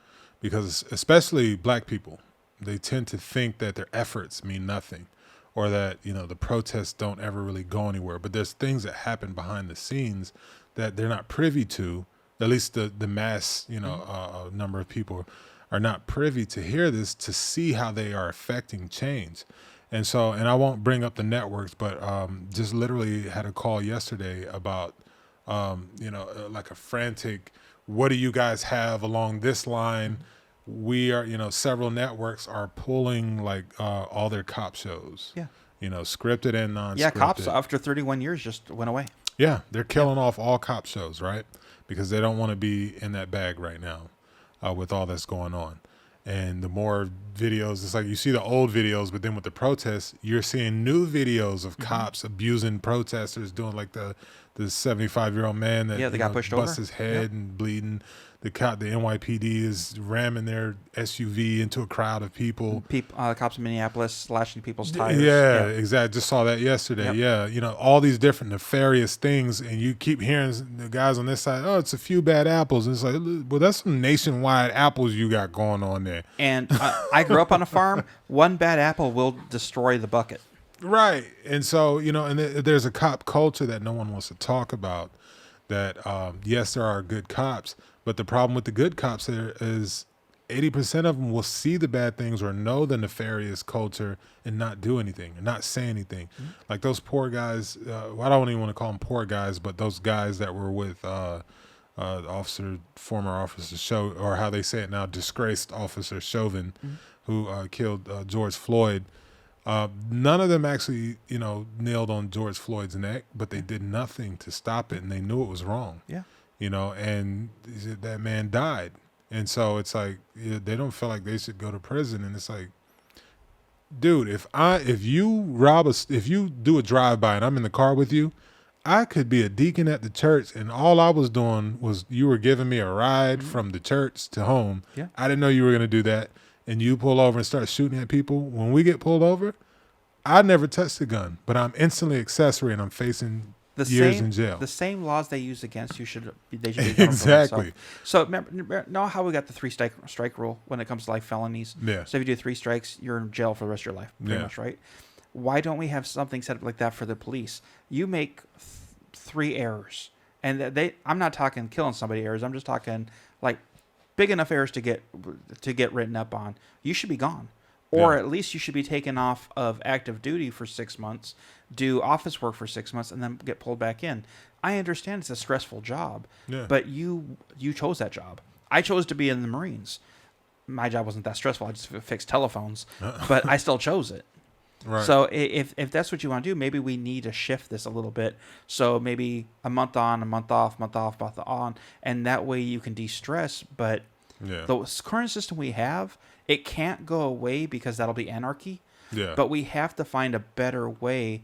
because especially black people, they tend to think that their efforts mean nothing or that, the protests don't ever really go anywhere. But there's things that happen behind the scenes that they're not privy to. At least the mass, number of people are not privy to hear this, to see how they are affecting change. And so, and I won't bring up the networks, but just literally had a call yesterday about, like a frantic, what do you guys have along this line? We are, several networks are pulling like all their cop shows. Yeah. Scripted and non-scripted. Yeah, cops after 31 years just went away. Yeah, they're killing off all cop shows, right? Because they don't want to be in that bag right now with all that's going on. And the more videos, it's like you see the old videos, but then with the protests, you're seeing new videos of cops abusing protesters, doing like the 75-year-old man that they got pushed over, busts his head and bleeding. The NYPD is ramming their SUV into a crowd of people. Cops in Minneapolis slashing people's tires. Yeah, exactly. Just saw that yesterday. Yep. Yeah, all these different nefarious things, and you keep hearing the guys on this side, oh, it's a few bad apples. And it's like, well, that's some nationwide apples you got going on there. And I grew up on a farm. One bad apple will destroy the bucket. Right. And so, and there's a cop culture that no one wants to talk about that, yes, there are good cops, but the problem with the good cops there is 80% of them will see the bad things or know the nefarious culture and not do anything and not say anything. Mm-hmm. Like those poor guys, I don't even want to call them poor guys, but those guys that were with former officer Chauvin, or how they say it now, disgraced officer Chauvin, mm-hmm. who killed George Floyd. None of them actually, nailed on George Floyd's neck, but they did nothing to stop it, and they knew it was wrong. Yeah. And that man died. And so it's like they don't feel like they should go to prison. And it's like, dude, if you do a drive-by and I'm in the car with you, I could be a deacon at the church, and all I was doing was you were giving me a ride mm-hmm. from the church to home. Yeah. I didn't know you were going to do that. And you pull over and start shooting at people. When we get pulled over, I never touched the gun, but I'm instantly accessory and I'm facing years in jail. The same laws they use against you should be exactly. So remember how we got the 3 strike rule when it comes to like felonies? Yeah. So if you do 3 strikes, you're in jail for the rest of your life, pretty much, right? Why don't we have something set up like that for the police? You make 3 errors, and I'm not talking killing somebody errors. I'm just talking like big enough errors to get written up on. You should be gone. Or at least you should be taken off of active duty for 6 months, do office work for 6 months, and then get pulled back in. I understand it's a stressful job, but you chose that job. I chose to be in the Marines. My job wasn't that stressful. I just fixed telephones, but I still chose it. Right. So if that's what you want to do, maybe we need to shift this a little bit. So maybe a month on, a month off, month on, and that way you can de-stress. But the current system we have, it can't go away because that'll be anarchy. Yeah. But we have to find a better way.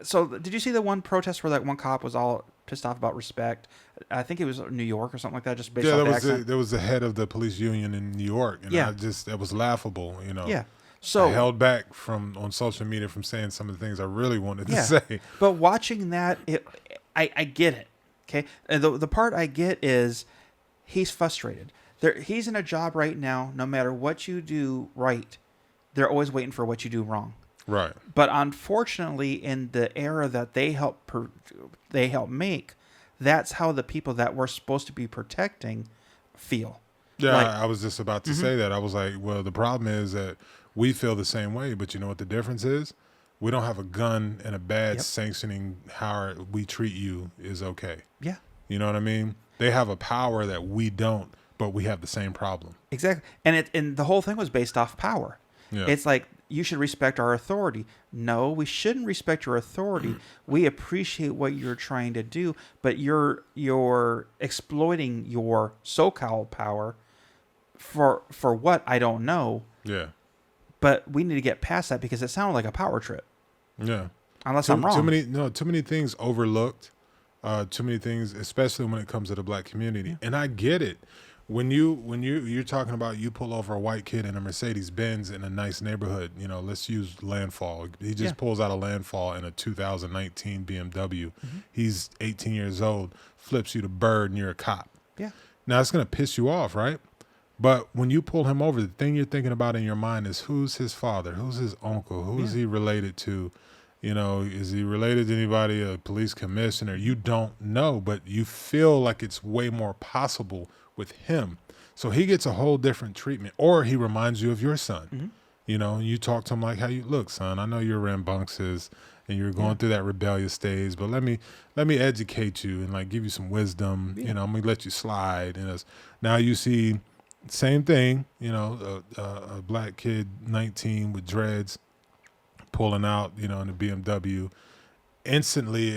So did you see the one protest where that one cop was all pissed off about respect? I think it was New York or something like that, just based off the accent. There was the head of the police union in New York, and that was laughable, Yeah. So I held back on social media from saying some of the things I really wanted to say. But watching that, I get it. Okay, and the part I get is he's frustrated. He's in a job right now. No matter what you do right, they're always waiting for what you do wrong. Right. But unfortunately, in the era that they help make, that's how the people that we're supposed to be protecting feel. Yeah, I was just about to say that. I was like, well, the problem is that we feel the same way, but you know what the difference is? We don't have a gun and a badge sanctioning how we treat you is okay. Yeah. You know what I mean? They have a power that we don't, but we have the same problem. Exactly. And the whole thing was based off power. Yeah. It's like, you should respect our authority. No, we shouldn't respect your authority. We appreciate what you're trying to do, but you're exploiting your so-called power for what? I don't know. Yeah. But we need to get past that because it sounded like a power trip. Yeah. Unless I'm wrong. Too many things overlooked. Too many things, especially when it comes to the black community. Yeah. And I get it. When you're talking about you pull over a white kid in a Mercedes Benz in a nice neighborhood, let's use Landfall. He just pulls out a Landfall in a 2019 BMW. Mm-hmm. He's 18 years old, flips you the bird, and you're a cop. Yeah. Now it's gonna piss you off, right? But when you pull him over, the thing you're thinking about in your mind is who's his father, who's his uncle, who's he related to? Is he related to anybody, a police commissioner? You don't know, but you feel like it's way more possible with him. So he gets a whole different treatment, or he reminds you of your son. Mm-hmm. You talk to him like, how you look, son, I know you're rambunctious and you're going through that rebellious stage, but let me educate you and like give you some wisdom. I'm gonna let you slide. And now you see same thing, a black kid, 19 with dreads, pulling out, in a BMW. Instantly,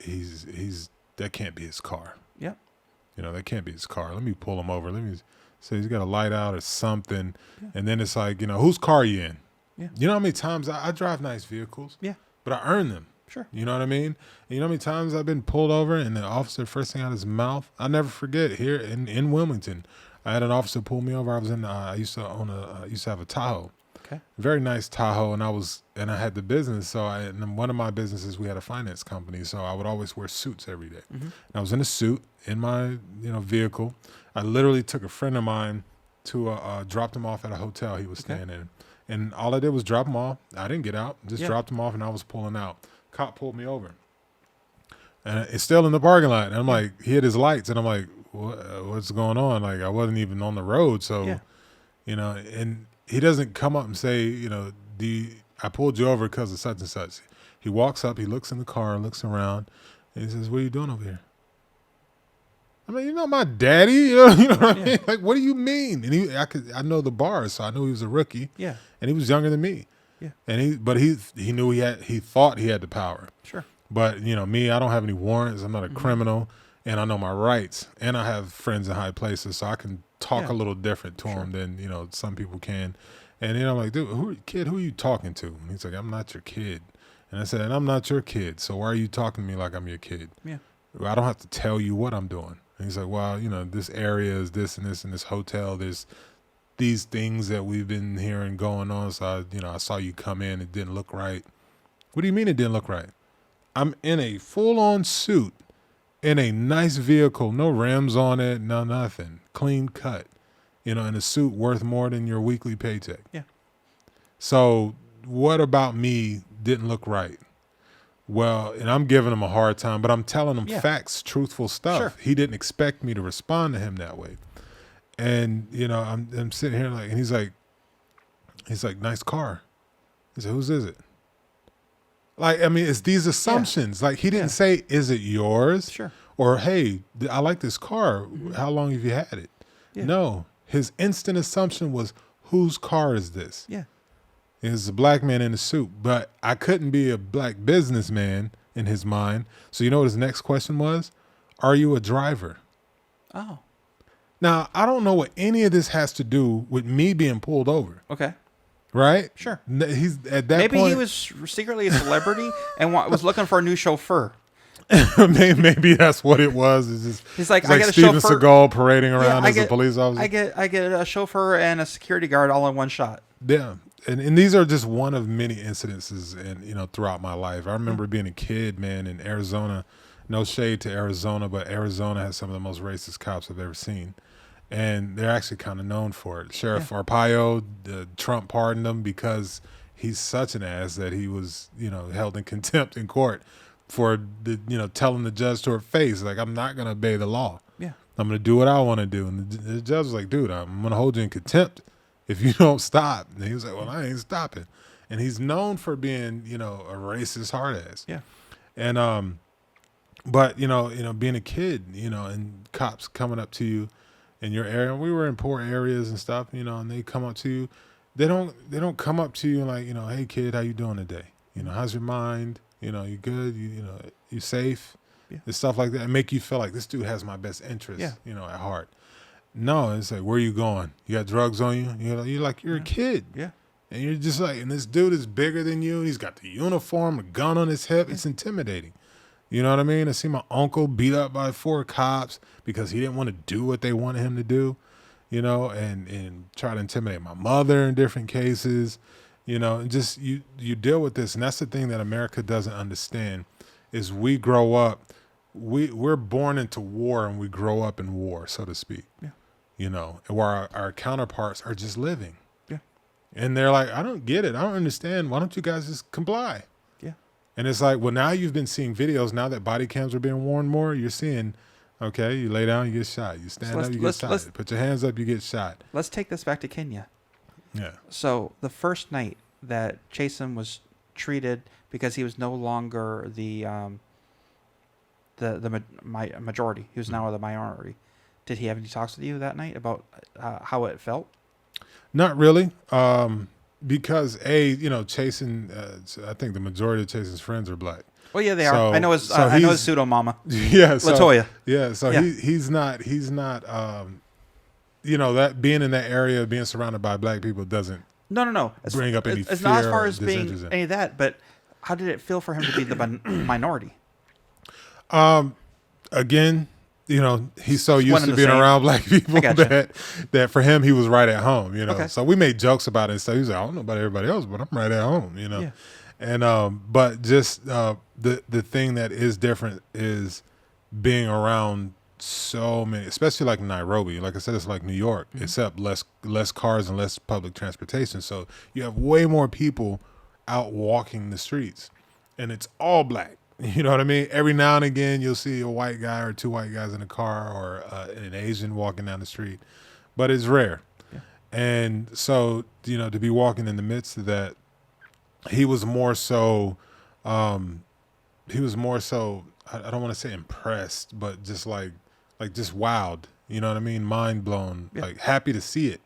he's that can't be his car. Yeah. That can't be his car. Let me pull him over. Let me say he's got a light out or something. Yeah. And then it's like, whose car are you in? Yeah. You know how many times I drive nice vehicles? Yeah. But I earn them. Sure. You know what I mean? And you know how many times I've been pulled over and the officer, first thing out of his mouth, I'll never forget here in Wilmington, I had an officer pull me over. I was I used to have a Tahoe. Okay. Very nice Tahoe, and I had the business. So in one of my businesses, we had a finance company. So I would always wear suits every day. Mm-hmm. And I was in a suit in my vehicle. I literally took a friend of mine to dropped him off at a hotel he was staying in, And all I did was drop him off. I didn't get out. Just Yeah. dropped him off, and I was pulling out. Cop pulled me over. And it's still in the parking lot. And I'm like, he hit his lights. And I'm like, what's going on? Like, I wasn't even on the road. So, Yeah. you know, and he doesn't come up and say, you know, I pulled you over because of such and such. He walks up, he looks in the car, looks around, and he says, what are you doing over here? I mean, you're not my daddy. You know what I mean? Like, what do you mean? And I know the bars, so I knew he was a rookie. Yeah. And he was younger than me. Yeah. And he knew he thought he had the power. Sure. But, you know, me, I don't have any warrants. I'm not a criminal, and I know my rights. And I have friends in high places, so I can talk a little different to them than, you know, some people can. And then I'm like, dude, who are you talking to? And he's like, I'm not your kid. And I said, and I'm not your kid, so why are you talking to me like I'm your kid? Yeah. Well, I don't have to tell you what I'm doing. And he's like, well, you know, this area is this and this and this hotel. There's these things that we've been hearing going on. So, I saw you come in. It didn't look right. What do you mean it didn't look right? I'm in a full-on suit, in a nice vehicle, no rims on it, no nothing, clean cut, in a suit worth more than your weekly paycheck. Yeah. So what about me didn't look right? Well, and I'm giving him a hard time, but I'm telling him facts, truthful stuff. Sure. He didn't expect me to respond to him that way. And, I'm sitting here and he's like, nice car. He said, whose is it? It's these assumptions. Like, he didn't say, is it yours? Sure. Or, hey, I like this car. How long have you had it? Yeah. No. His instant assumption was, whose car is this? Yeah. It was a black man in a suit. But I couldn't be a black businessman in his mind. So you know what his next question was? Are you a driver? Oh. Now, I don't know what any of this has to do with me being pulled over. Okay. Right? Sure. He's at that Maybe point. he was secretly a celebrity and was looking for a new chauffeur. Maybe that's what it was. He's like, it's I like get a Steven chauffeur. Seagal parading around I as a police officer. I get a chauffeur and a security guard all in one shot. Yeah. And these are just one of many incidences throughout my life. I remember being a kid, man, in Arizona. No shade to Arizona, but Arizona has some of the most racist cops I've ever seen. And they're actually kind of known for it. Sheriff Arpaio, Trump pardoned him because he's such an ass that he was, held in contempt in court for telling the judge to her face, like, I'm not going to obey the law. Yeah. I'm going to do what I want to do. And the judge was like, dude, I'm going to hold you in contempt if you don't stop. And he was like, well, I ain't stopping. And he's known for being, a racist hard ass. Yeah. And, but, being a kid, and cops coming up to you in your area, we were in poor areas and stuff, and they come up to you. They don't come up to you like, hey kid, how you doing today? How's your mind? You good? You safe? Yeah. And stuff like that. And make you feel like this dude has my best interest, at heart. No, it's like, where you going? You got drugs on you? You're a kid. Yeah. And you're just like, and this dude is bigger than you. He's got the uniform, a gun on his hip. It's intimidating. You know what I mean? I see my uncle beat up by 4 cops because he didn't want to do what they wanted him to do, and try to intimidate my mother in different cases, and just you deal with this. And that's the thing that America doesn't understand is we grow up, we're born into war and we grow up in war, so to speak, where our counterparts are just living. Yeah. And they're like, I don't get it. I don't understand. Why don't you guys just comply? And it's like, well, now you've been seeing videos. Now that body cams are being worn more, you're seeing, okay, you lay down, you get shot. You stand up, you get shot. Put your hands up, you get shot. Let's take this back to Kenya. Yeah. So the first night that Chasen was treated because he was no longer the majority, he was now the minority. Did he have any talks with you that night about how it felt? Not really. Because Chasen, I think the majority of Chasen's friends are black. Well, yeah, they are. I know his pseudo mama. Yeah, Latoya. He's not. That being in that area, being surrounded by black people doesn't. No. Bring up any it's fear not as far or as being any of that. But how did it feel for him to be the minority? Again. He's so used to being around black people that for him, he was right at home, Okay. So we made jokes about it and stuff. He was like, I don't know about everybody else, but I'm right at home, Yeah. And, but just the thing that is different is being around so many, especially like Nairobi. Like I said, it's like New York, except less cars and less public transportation. So you have way more people out walking the streets, and it's all black. You know what I mean? Every now and again, you'll see a white guy or two white guys in a car, or an Asian walking down the street, but it's rare. Yeah. And so, to be walking in the midst of that, he was more so. I don't want to say impressed, but just like just wowed. You know what I mean? Mind blown. Yeah. Like happy to see it.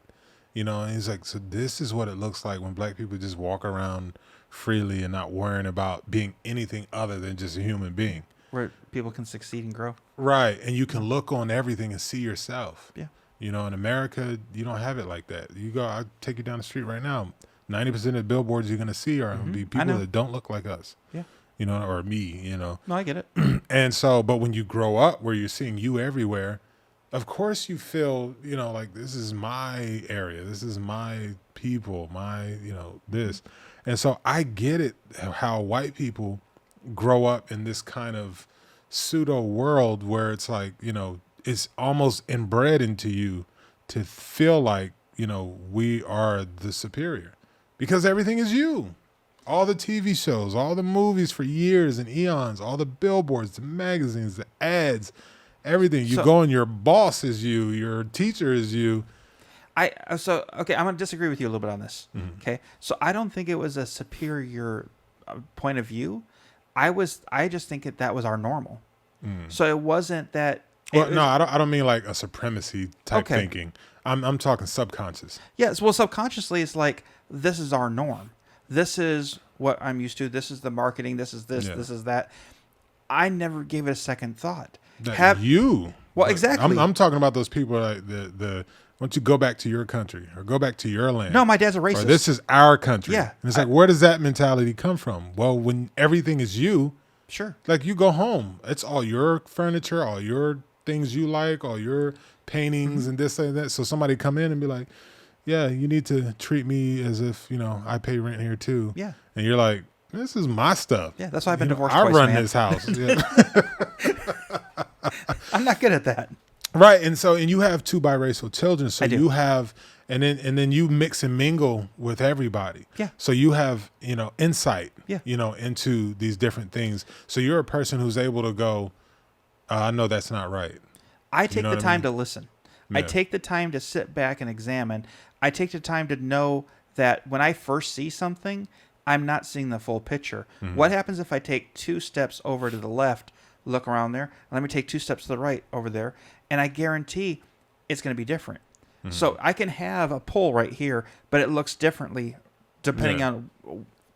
And he's like, so this is what it looks like when black people just walk around freely and not worrying about being anything other than just a human being. Where people can succeed and grow. Right. And you can look on everything and see yourself. Yeah. In America, you don't have it like that. I'll take you down the street right now. 90% of the billboards you're going to see are going to be people that don't look like us. Yeah. Or me, No, I get it. And so, but when you grow up where you're seeing you everywhere, of course you feel, like this is my area. This is my people, this. And so I get it, how white people grow up in this kind of pseudo world where it's like, it's almost inbred into you to feel like, we are the superior because everything is you. All the TV shows, all the movies for years and eons, all the billboards, the magazines, the ads, everything. You go and your boss is you, your teacher is you. Okay, I'm going to disagree with you a little bit on this. Mm-hmm. Okay, so I don't think it was a superior point of view. I just think that was our normal. So it wasn't that. No, I don't mean like a supremacy type thinking. I'm talking subconscious. Yes, well, subconsciously, it's like this is our norm. This is what I'm used to. This is the marketing. This is this. Yeah. This is that. I never gave it a second thought. Well, exactly. I'm talking about those people like the. Why don't you go back to your country or go back to your land? No, my dad's a racist. Or this is our country. Yeah. And it's like, where does that mentality come from? Well, when everything is you, sure. Like you go home, it's all your furniture, all your things you like, all your paintings and this and that. So somebody come in and be like, yeah, you need to treat me as if, I pay rent here too. Yeah. And you're like, this is my stuff. Yeah, that's why I've been divorced twice, I run this house. Yeah. I'm not good at that. Right. And you have two biracial children. So I do. You have, and then you mix and mingle with everybody. Yeah. So you have, insight, yeah. Into these different things. So you're a person who's able to go, I know that's not right. I take the time to listen. Yeah. I take the time to sit back and examine. I take the time to know that when I first see something, I'm not seeing the full picture. Mm-hmm. What happens if I take 2 steps over to the left, look around there, and let me take 2 steps to the right over there, and I guarantee it's going to be different. Mm-hmm. So I can have a pole right here, but it looks differently depending on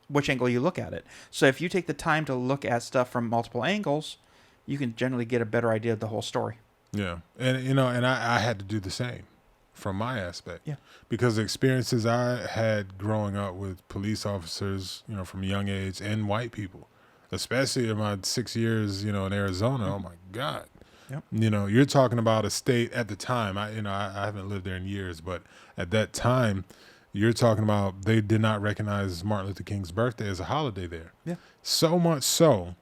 which angle you look at it. So if you take the time to look at stuff from multiple angles, you can generally get a better idea of the whole story. Yeah. And, I had to do the same from my aspect. Yeah. Because the experiences I had growing up with police officers, from a young age, and white people, especially in my 6 years, in Arizona. Mm-hmm. Oh my God. Yep. You're talking about a state at the time. I haven't lived there in years, but at that time, you're talking about they did not recognize Martin Luther King's birthday as a holiday there. Yeah. So much so,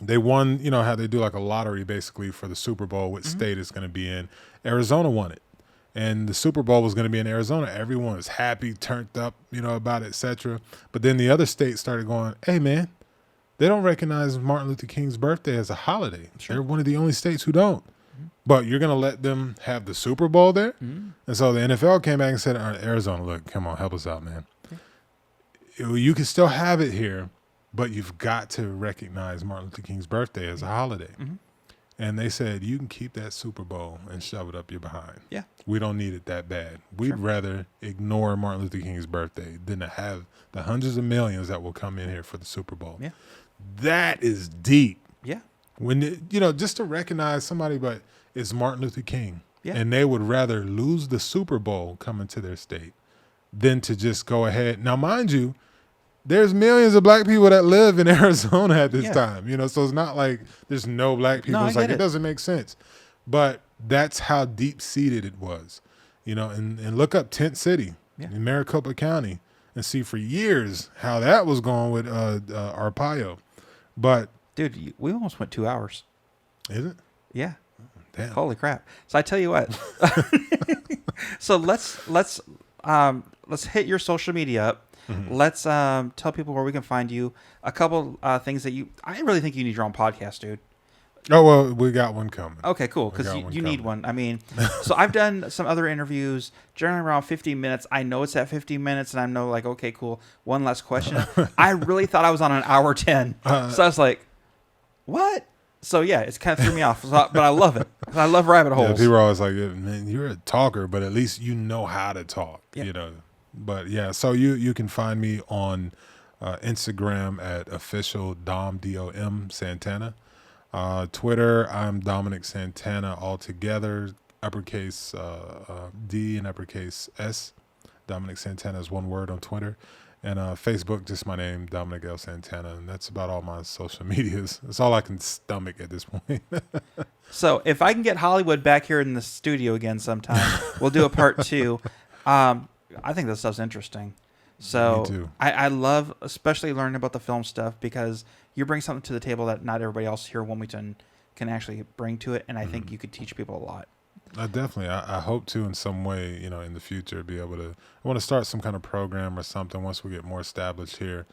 they won, how they do like a lottery basically for the Super Bowl, which state it's going to be in. Arizona won it. And the Super Bowl was going to be in Arizona. Everyone was happy, turned up, about it, etc. But then the other states started going, hey, man, they don't recognize Martin Luther King's birthday as a holiday. Sure. They're one of the only states who don't. Mm-hmm. But you're going to let them have the Super Bowl there? Mm-hmm. And so the NFL came back and said, all right, Arizona, look, come on, help us out, man. Yeah. You can still have it here, but you've got to recognize Martin Luther King's birthday as a holiday. Mm-hmm. And they said, you can keep that Super Bowl and shove it up your behind. Yeah. We don't need it that bad. We'd rather ignore Martin Luther King's birthday than to have the hundreds of millions that will come in here for the Super Bowl. Yeah. That is deep. Yeah. When, just to recognize somebody, but it's Martin Luther King. Yeah. And they would rather lose the Super Bowl coming to their state than to just go ahead. Now, mind you, there's millions of black people that live in Arizona at this time, so it's not like there's no black people. No, it's like it doesn't make sense. But that's how deep seated it was, and look up Tent City in Maricopa County and see for years how that was going with Arpaio. But dude, we almost went 2 hours. Is it? Yeah. Damn. Holy crap! So I tell you what. So let's hit your social media up. Mm-hmm. Let's tell people where we can find you. A couple things that I really think you need your own podcast, dude. Oh, well, we got one coming. Okay, cool. Because you need one. I mean, so I've done some other interviews, generally around 50 minutes. I know it's at 50 minutes, and I know, like, okay, cool. One last question. I really thought I was on an hour 10. So I was like, what? So, yeah, it's kind of threw me off. But I love it. I love rabbit holes. Yeah, people are always like, man, you're a talker, but at least you know how to talk, you know. But, yeah, so you can find me on Instagram at official Dom, D-O-M, Santana. Twitter, I'm Dominic Santana altogether, uppercase D and uppercase S. Dominic Santana is one word on Twitter. And Facebook, just my name, Dominic L Santana. And that's about all my social medias. That's all I can stomach at this point. So if I can get Hollywood back here in the studio again sometime, we'll do a part 2. I think this stuff's interesting. So Me too. I love especially learning about the film stuff because you bring something to the table that not everybody else here in Wilmington can actually bring to it. And I think you could teach people a lot. Definitely. I hope to in some way, you know, in the future, be able to, I want to start some kind of program or something once we get more established here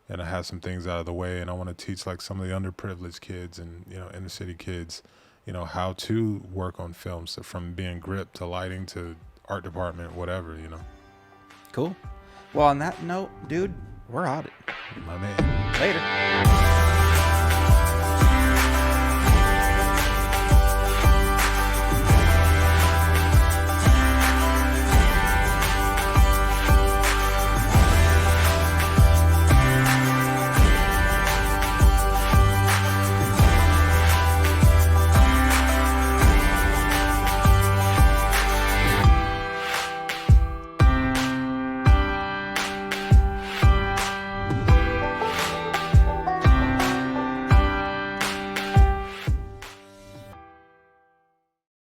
and I have some things out of the way. And I want to teach like some of the underprivileged kids and, you know, inner city kids, you know, how to work on films, so from being grip to lighting to art department, whatever, you know. Cool. Well, on that note, dude, we're out. My man. Later.